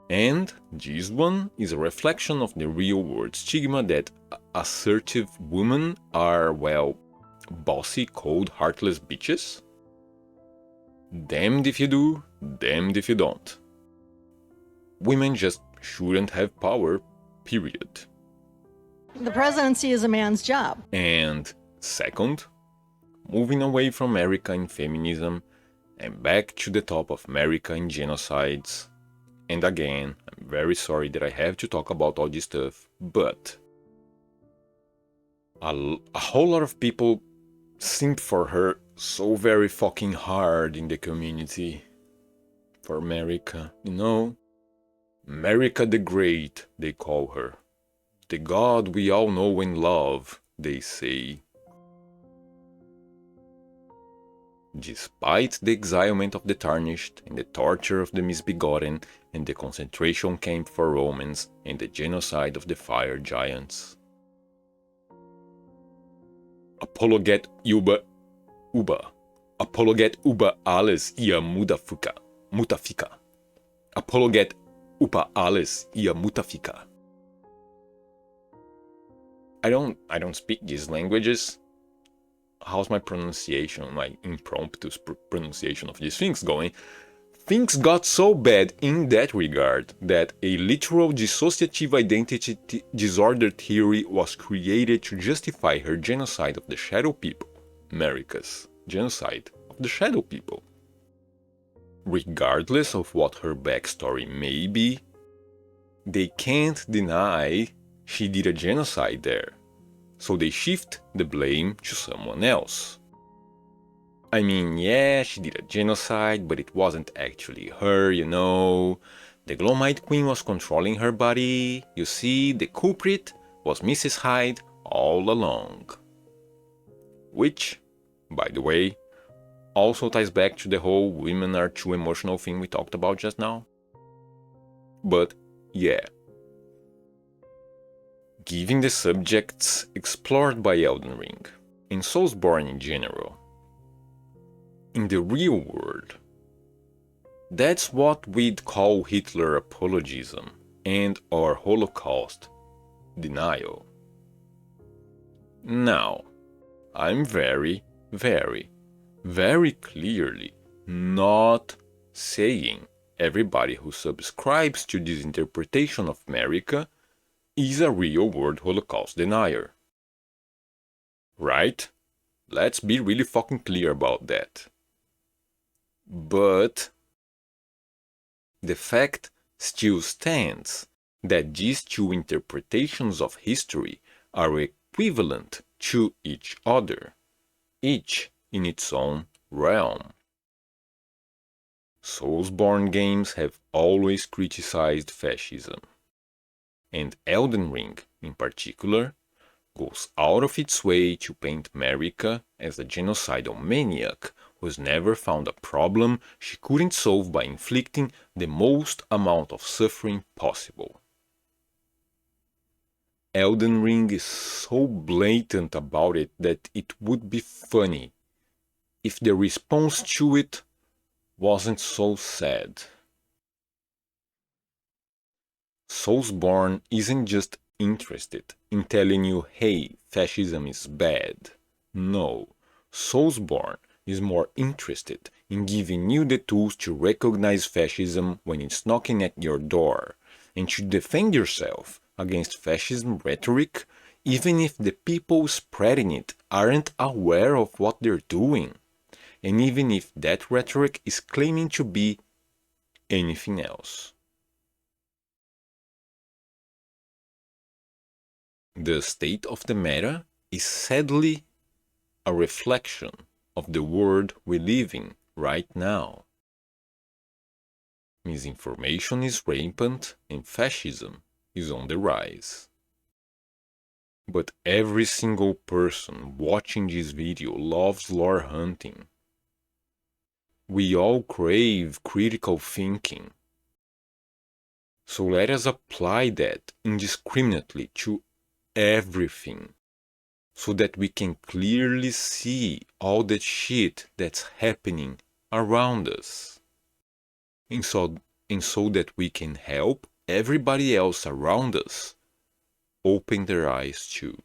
And this one is a reflection of the real-world stigma that assertive women are, well, bossy, cold, heartless bitches. Damned if you do, damned if you don't. Women just shouldn't have power, period. The presidency is a man's job. And second, moving away from America and feminism, and back to the top of America in genocides. And again, I'm very sorry that I have to talk about all this stuff, but a whole lot of people simp for her so very fucking hard in the community. For America, you know? America the Great, they call her. The God we all know and love, they say. Despite the exilement of the tarnished, and the torture of the misbegotten, and the concentration camp for Romans, and the genocide of the fire giants. Apologet uber alles ihr mutafika. Apologet upa alles ihr mutafika. I don't speak these languages. How's my pronunciation, my impromptu pronunciation of these things going? Things got so bad in that regard that a literal dissociative identity disorder theory was created to justify her genocide of the Shadow People. America's genocide of the Shadow People. Regardless of what her backstory may be, they can't deny she did a genocide there. So they shift the blame to someone else. I mean, yeah, she did a genocide, but it wasn't actually her, you know. The Glomite Queen was controlling her body. You see, the culprit was Mrs. Hyde all along. Which, by the way, also ties back to the whole women are too emotional thing we talked about just now. But yeah. Given the subjects explored by Elden Ring, and Soulsborne in general, in the real world, that's what we'd call Hitler apologism and or Holocaust denial. Now, I'm very clearly not saying everybody who subscribes to this interpretation of America is a real-world Holocaust denier. Right? Let's be really fucking clear about that. But the fact still stands that these two interpretations of history are equivalent to each other, each in its own realm. Soulsborne games have always criticized fascism, and Elden Ring, in particular, goes out of its way to paint America as a genocidal maniac who's never found a problem she couldn't solve by inflicting the most amount of suffering possible. Elden Ring is so blatant about it that it would be funny if the response to it wasn't so sad. Soulsborne isn't just interested in telling you, hey, fascism is bad. No, Soulsborne is more interested in giving you the tools to recognize fascism when it's knocking at your door, and to defend yourself against fascism rhetoric, even if the people spreading it aren't aware of what they're doing, and even if that rhetoric is claiming to be anything else. The state of the meta is sadly a reflection of the world we live in right now. Misinformation is rampant and fascism is on the rise. But every single person watching this video loves lore hunting. We all crave critical thinking. So let us apply that indiscriminately to everything, so that we can clearly see all the shit that's happening around us. And so that we can help everybody else around us open their eyes too.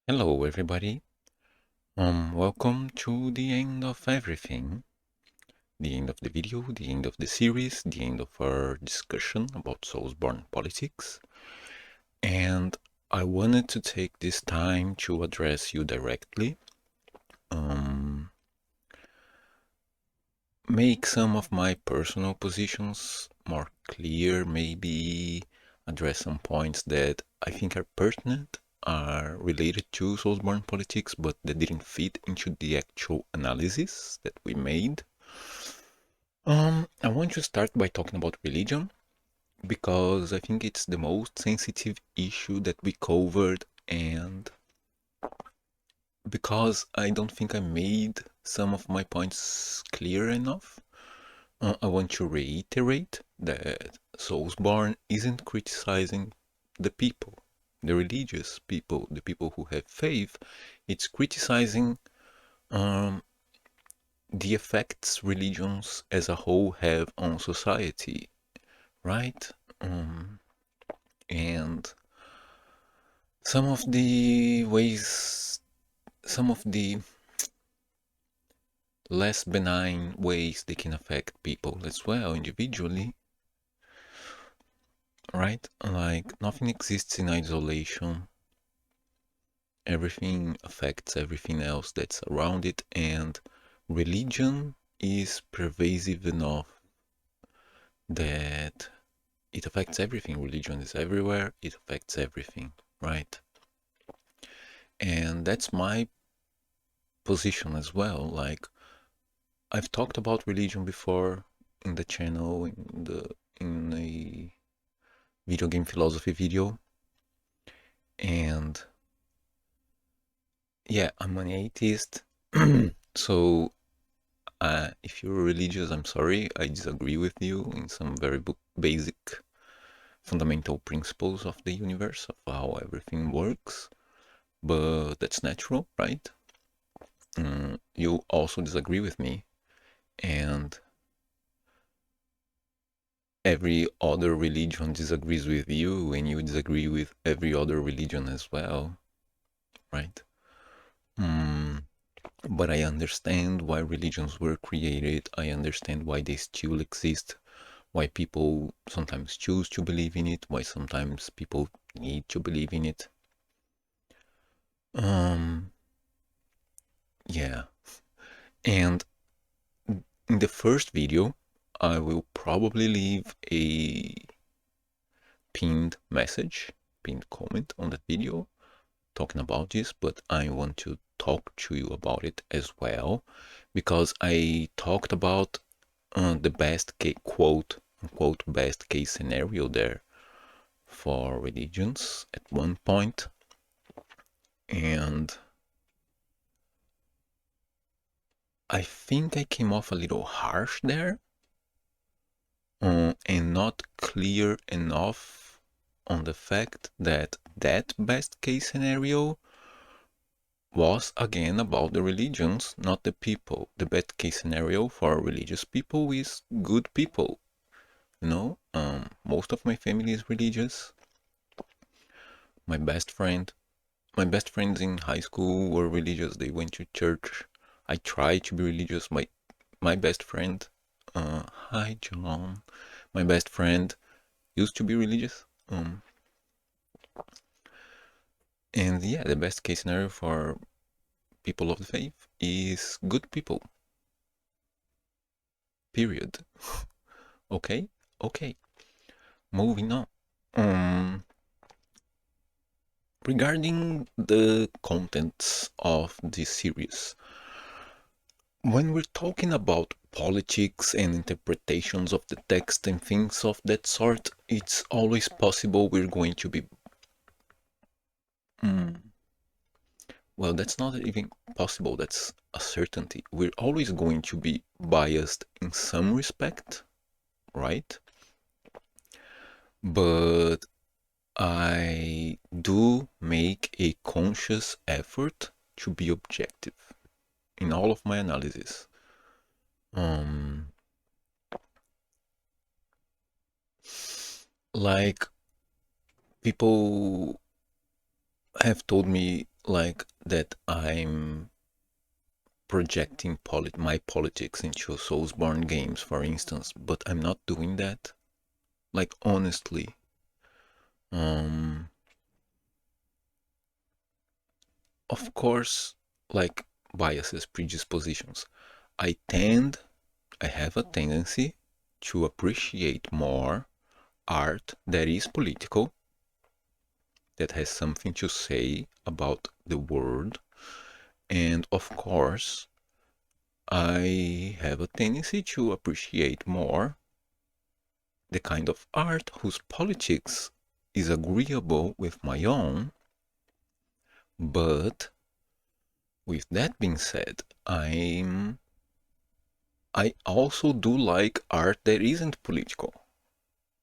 Hello everybody. Welcome to the end of everything. the end of the video, the end of the series, the end of our discussion about Soulsborne Politics. And I wanted to take this time to address you directly, make some of my personal positions more clear, maybe address some points that I think are pertinent, are related to Soulsborne Politics, but that didn't fit into the actual analysis that we made. I want to start by talking about religion, because I think it's the most sensitive issue that we covered, and because I don't think I made some of my points clear enough. I want to reiterate that Soulsborne isn't criticizing the people, the religious people, the people who have faith. It's criticizing the effects religions as a whole have on society, right? And some of the ways, some of the less benign ways they can affect people as well individually, right? Like, nothing exists in isolation. Everything affects everything else that's around it, and religion is pervasive enough that it affects everything. Religion is everywhere, it affects everything, right? And that's my position as well. Like, I've talked about religion before in the channel, in a video game philosophy video, and yeah, I'm an atheist. So if you're religious, I'm sorry, I disagree with you in some very basic fundamental principles of the universe, of how everything works, but that's natural, right? You also disagree with me, and every other religion disagrees with you, and you disagree with every other religion as well, right? But I understand why religions were created. I understand why they still exist, why people sometimes choose to believe in it, why sometimes people need to believe in it. Yeah. And in the first video, I will probably leave a pinned message, pinned comment on that video talking about this, but I want to talk to you about it as well, because I talked about the best case, quote unquote, best case scenario there for religions at one point, and I think I came off a little harsh there, and not clear enough on the fact that that best case scenario was again about the religions, not the people. The best case scenario for religious people is good people. You know, most of my family is religious. My best friends in high school were religious. They went to church. I tried to be religious. My best friend, hi John, my best friend used to be religious. And yeah, the best case scenario for people of the faith is good people. Period. Okay. Moving on. Regarding the contents of this series, when we're talking about politics and interpretations of the text and things of that sort, it's always possible we're going to be well, that's not even possible, that's a certainty. We're always going to be biased in some respect, right? But I do make a conscious effort to be objective in all of my analysis. Like, people have told me like that I'm projecting my politics into Soulsborne games, for instance, but I'm not doing that. Like, honestly. Of course, like biases, predispositions. I have a tendency to appreciate more art that is political, that has something to say about the world. And of course, I have a tendency to appreciate more the kind of art whose politics is agreeable with my own. But with that being said, I also do like art that isn't political.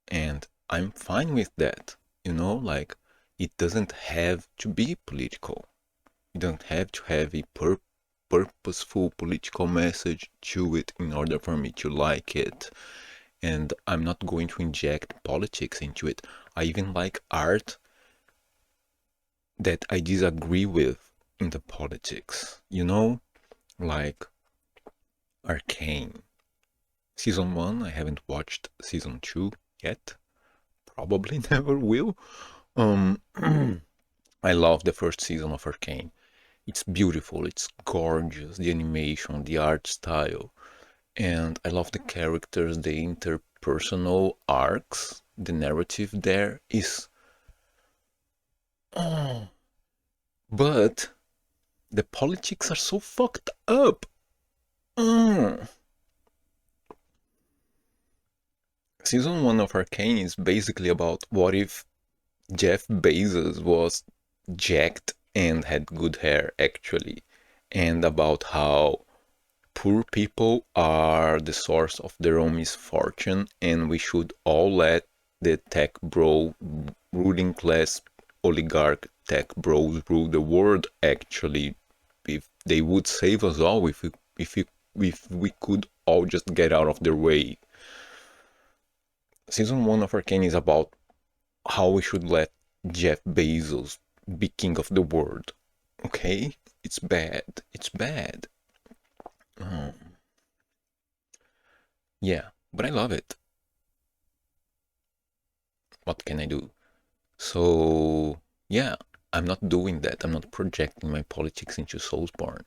And I'm fine with that. Like, it doesn't have to be political. You don't have to have a purposeful political message to it in order for me to like it. And I'm not going to inject politics into it. I even like art that I disagree with in the politics, like Arcane. Season 1, I haven't watched Season 2 yet. Probably never will. I love the first season of Arcane. It's beautiful, it's gorgeous, the animation, the art style. And I love the characters, the interpersonal arcs. The narrative there is... Oh, but the politics are so fucked up. Season 1 of Arcane is basically about what if Jeff Bezos was jacked and had good hair, actually, and about how poor people are the source of their own misfortune, and we should all let the tech bro, ruling class, oligarch tech bros rule the world. Actually, if they would save us all, if we could all just get out of their way. Season 1 of Arcane is about how we should let Jeff Bezos be king of the world. Okay? It's bad. It's bad. Yeah, but I love it. What can I do? So, yeah, I'm not doing that. I'm not projecting my politics into Soulsborne.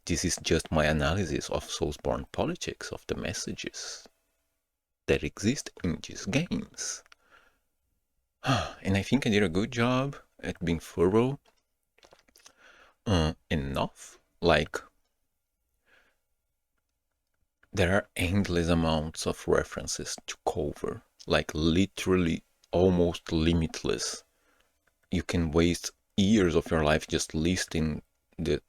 This is just my analysis of Soulsborne politics, of the messages that exist in these games. And I think I did a good job at being thorough. Enough. Like, there are endless amounts of references to cover. Like, literally almost limitless. You can waste years of your life just listing the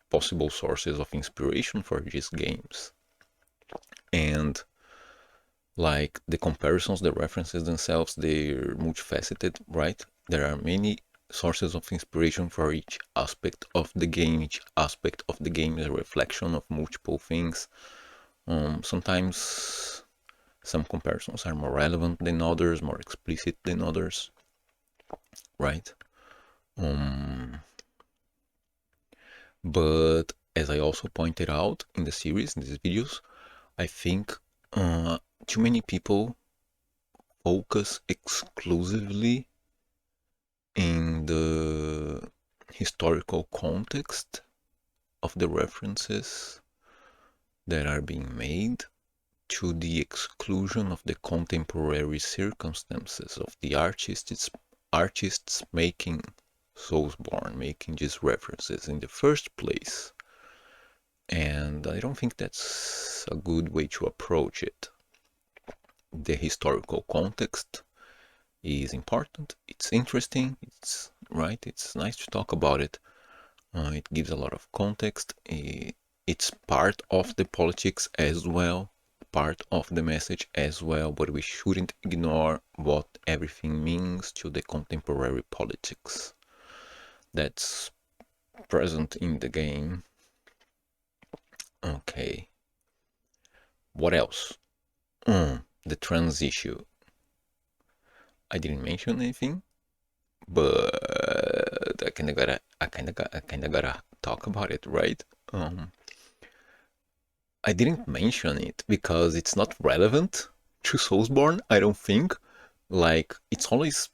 possible sources of inspiration for these games. And like the comparisons, the references themselves, they're multifaceted, right? There are many sources of inspiration for each aspect of the game. Each aspect of the game is a reflection of multiple things. Sometimes some comparisons are more relevant than others, more explicit than others, right? But as I also pointed out in the series, in these videos, I think too many people focus exclusively in the historical context of the references that are being made, to the exclusion of the contemporary circumstances of the artists making Soulsborne, making these references in the first place. And I don't think that's a good way to approach it. The historical context is important, it's interesting, it's right, it's nice to talk about it. It gives a lot of context. It's part of the politics as well, part of the message as well, but we shouldn't ignore what everything means to the contemporary politics that's present in the game. Okay. What else? The trans issue. I didn't mention anything, but I kinda gotta talk about it, right? I didn't mention it because it's not relevant to Soulsborne, I don't think. Like, it's always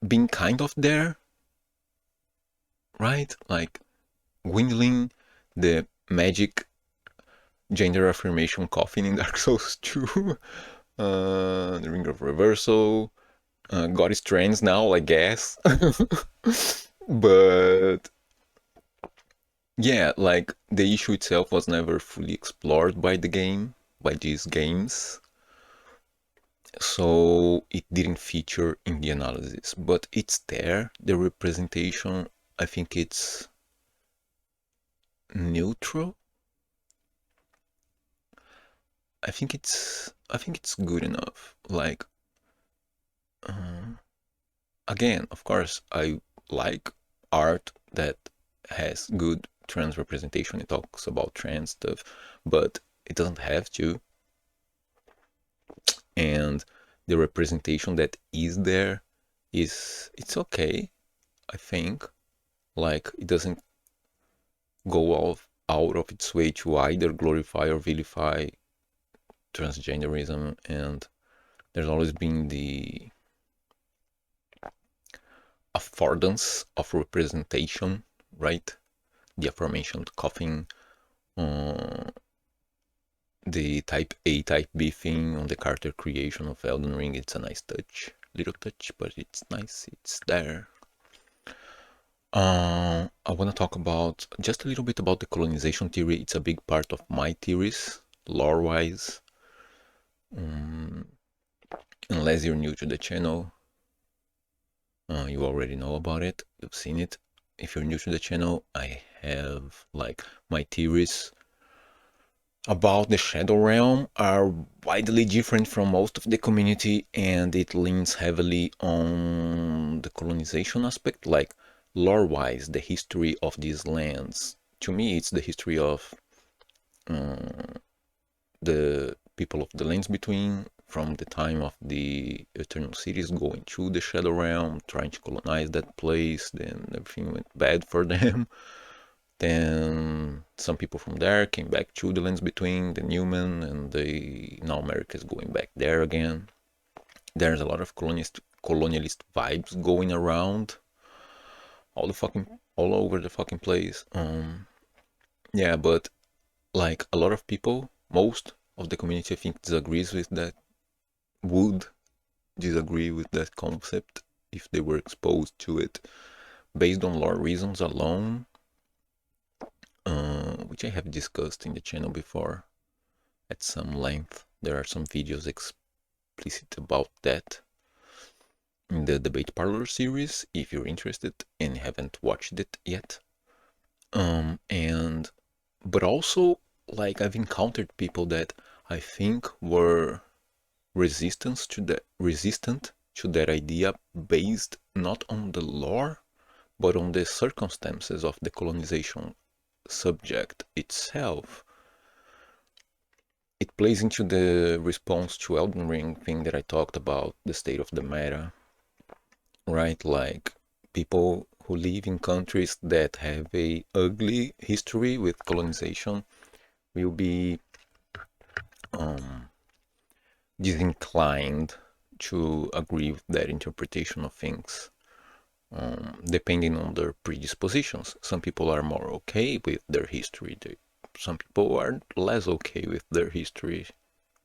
been kind of there, right? Like, Gwendolyn, the magic gender affirmation coffin in Dark Souls 2, the Ring of Reversal, God is trans now, I guess. But yeah, like the issue itself was never fully explored by these games. So it didn't feature in the analysis, but it's there. The representation, I think it's neutral. I think it's good enough. Like, again, of course, I like art that has good trans representation. It talks about trans stuff, but it doesn't have to. And the representation that is there it's okay, I think. Like, it doesn't go out of its way to either glorify or vilify transgenderism, and there's always been the affordance of representation, right? The aforementioned coffin, the type A, type B thing on the character creation of Elden Ring. It's a nice touch, little touch, but it's nice, it's there. I want to talk about just a little bit about the colonization theory. It's a big part of my theories, lore-wise. Unless you're new to the channel, you already know about it, you've seen it. If you're new to the channel, I have like my theories about the Shadow Realm are widely different from most of the community, and it leans heavily on the colonization aspect. Like, lore-wise, the history of these lands, to me, it's the history of the people of the Lands Between, from the time of the Eternal Cities going to the Shadow Realm, trying to colonize that place, then everything went bad for them. Then some people from there came back to the Lands Between, the Newman, and now America is going back there again. There's a lot of colonialist vibes going around all over the fucking place. Yeah, but like a lot of people, most of the community, I think, would disagree with that concept if they were exposed to it based on lore reasons alone, which I have discussed in the channel before at some length. There are some videos explicit about that in the Debate Parlor series, if you're interested and haven't watched it yet. But also, like, I've encountered people that I think were resistant to that idea based not on the lore, but on the circumstances of the colonization subject itself. It plays into the response to Elden Ring thing that I talked about, the state of the meta, right? Like, people who live in countries that have a ugly history with colonization will be disinclined to agree with that interpretation of things, depending on their predispositions. Some people are more okay with their history. Some people are less okay with their history,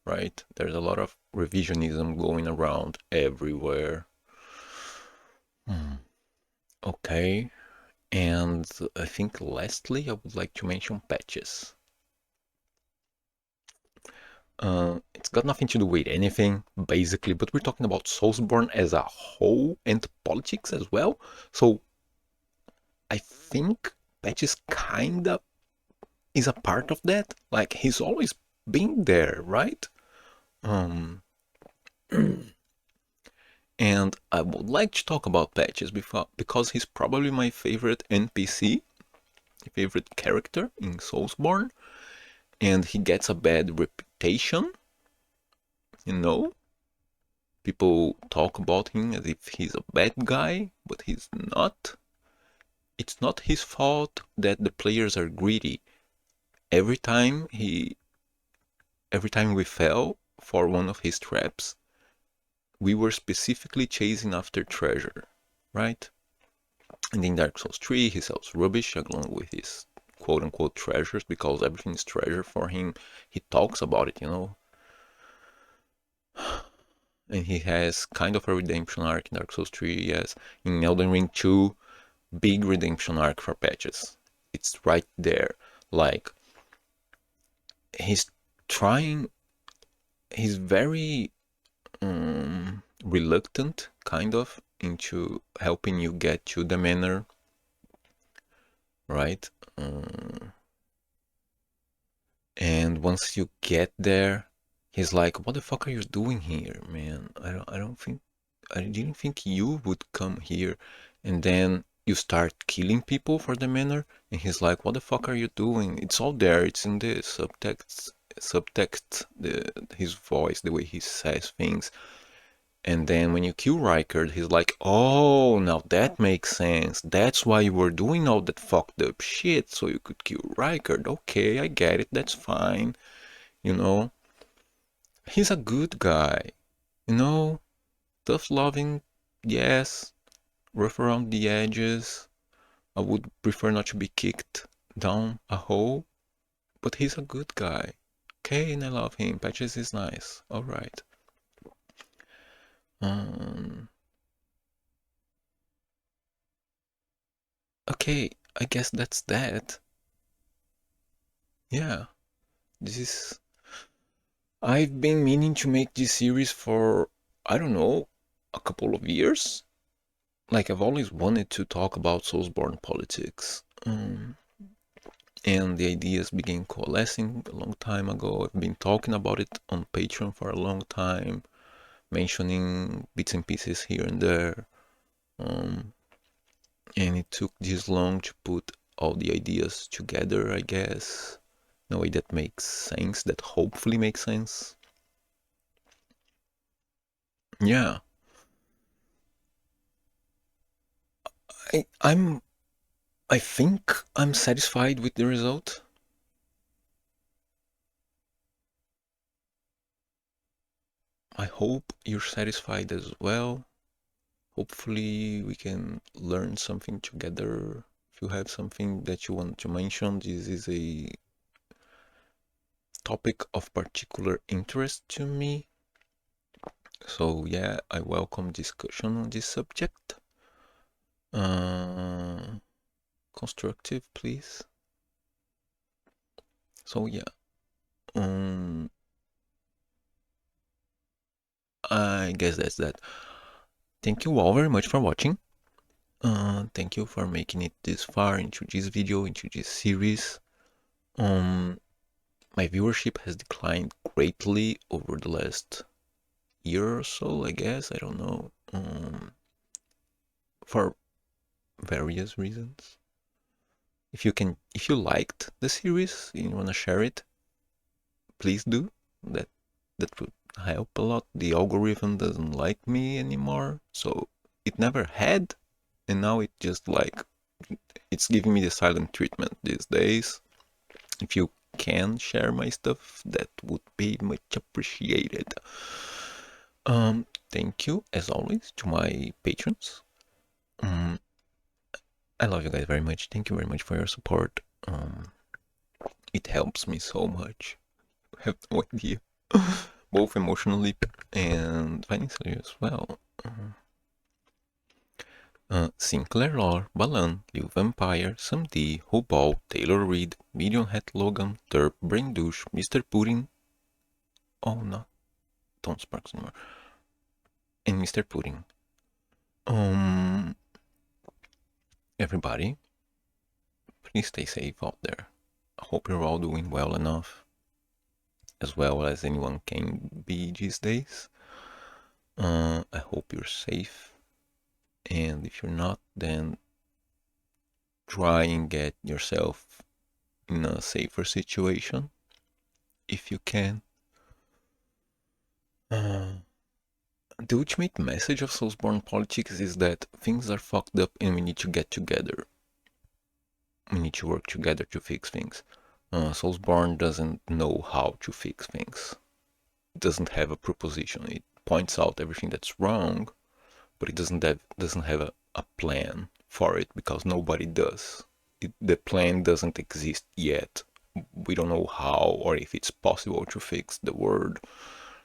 right? There's a lot of revisionism going around everywhere. Okay, and I think lastly, I would like to mention patches. It's got nothing to do with anything, basically, but we're talking about Soulsborne as a whole and politics as well. So I think patches kinda is a part of that. Like, he's always been there, right? And I would like to talk about patches because he's probably my favorite NPC, favorite character in Soulsborne, and he gets a bad reputation, you know? People talk about him as if he's a bad guy, but he's not. It's not his fault that the players are greedy. Every time he every time we fell for one of his traps, we were specifically chasing after treasure, right? And in Dark Souls 3, he sells rubbish along with his quote-unquote treasures, because everything is treasure for him. He talks about it, and he has kind of a redemption arc in Dark Souls 3, yes. In Elden Ring 2, big redemption arc for patches. It's right there. Like, he's very reluctant, kind of, into helping you get to the manor, right? And once you get there, he's like, "What the fuck are you doing here, man? I didn't think you would come here." And then you start killing people for the manor, and he's like, "What the fuck are you doing?" It's all there. It's in the subtext, his voice, the way he says things. And then when you kill Rykard, he's like, "Oh, now that makes sense. That's why you were doing all that fucked up shit, so you could kill Rykard. Okay, I get it. That's fine." You know, he's a good guy. Tough loving, yes. Rough around the edges. I would prefer not to be kicked down a hole, but he's a good guy. Okay, and I love him. Patches is nice. All right. Okay, I guess that's that. Yeah, this is. I've been meaning to make this series for, I don't know, a couple of years. Like, I've always wanted to talk about Soulsborne Politics. And the ideas began coalescing a long time ago. I've been talking about it on Patreon for a long time, mentioning bits and pieces here and there. And it took this long to put all the ideas together, I guess, in a way that makes sense, that hopefully makes sense. Yeah. I think I'm satisfied with the result. I hope you're satisfied as well. Hopefully we can learn something together. If you have something that you want to mention, this is a topic of particular interest to me. So yeah, I welcome discussion on this subject. Constructive, please. So yeah, I guess that's that. Thank you all very much for watching. Thank you for making it this far into this video, into this series. My viewership has declined greatly over the last year or so, I guess. I don't know. For various reasons. If you liked the series and you wanna share it, please do. That would help a lot. The algorithm doesn't like me anymore, so it never had, and now it just like it's giving me the silent treatment these days. If you can share my stuff, that would be much appreciated. Thank you as always to my patrons. I love you guys very much. Thank you very much for your support. It helps me so much. I have no idea. Both emotionally and financially as well. Sinclair Lore, Balan, Liu Vampire, Sam D, Hobal, Taylor Reed, Medium Hat Logan, Terp, Brain Douche, Mr. Pudding. Oh no, don't Sparks anymore. And Mr. Pudding. Everybody, please stay safe out there. I hope you're all doing well enough, as well as anyone can be these days. I hope you're safe, and if you're not, then try and get yourself in a safer situation if you can. The ultimate message of Soulsborne Politics is that things are fucked up and we need to get together. We need to work together to fix things. Soulsborne doesn't know how to fix things. It doesn't have a proposition. It points out everything that's wrong, but it doesn't have a plan for it, because nobody does. The plan doesn't exist yet. We don't know how or if it's possible to fix the world,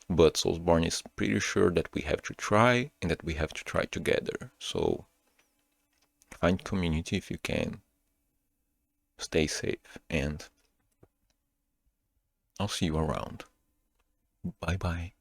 but Soulsborne is pretty sure that we have to try, and that we have to try together. So find community if you can. Stay safe, and I'll see you around. Bye bye.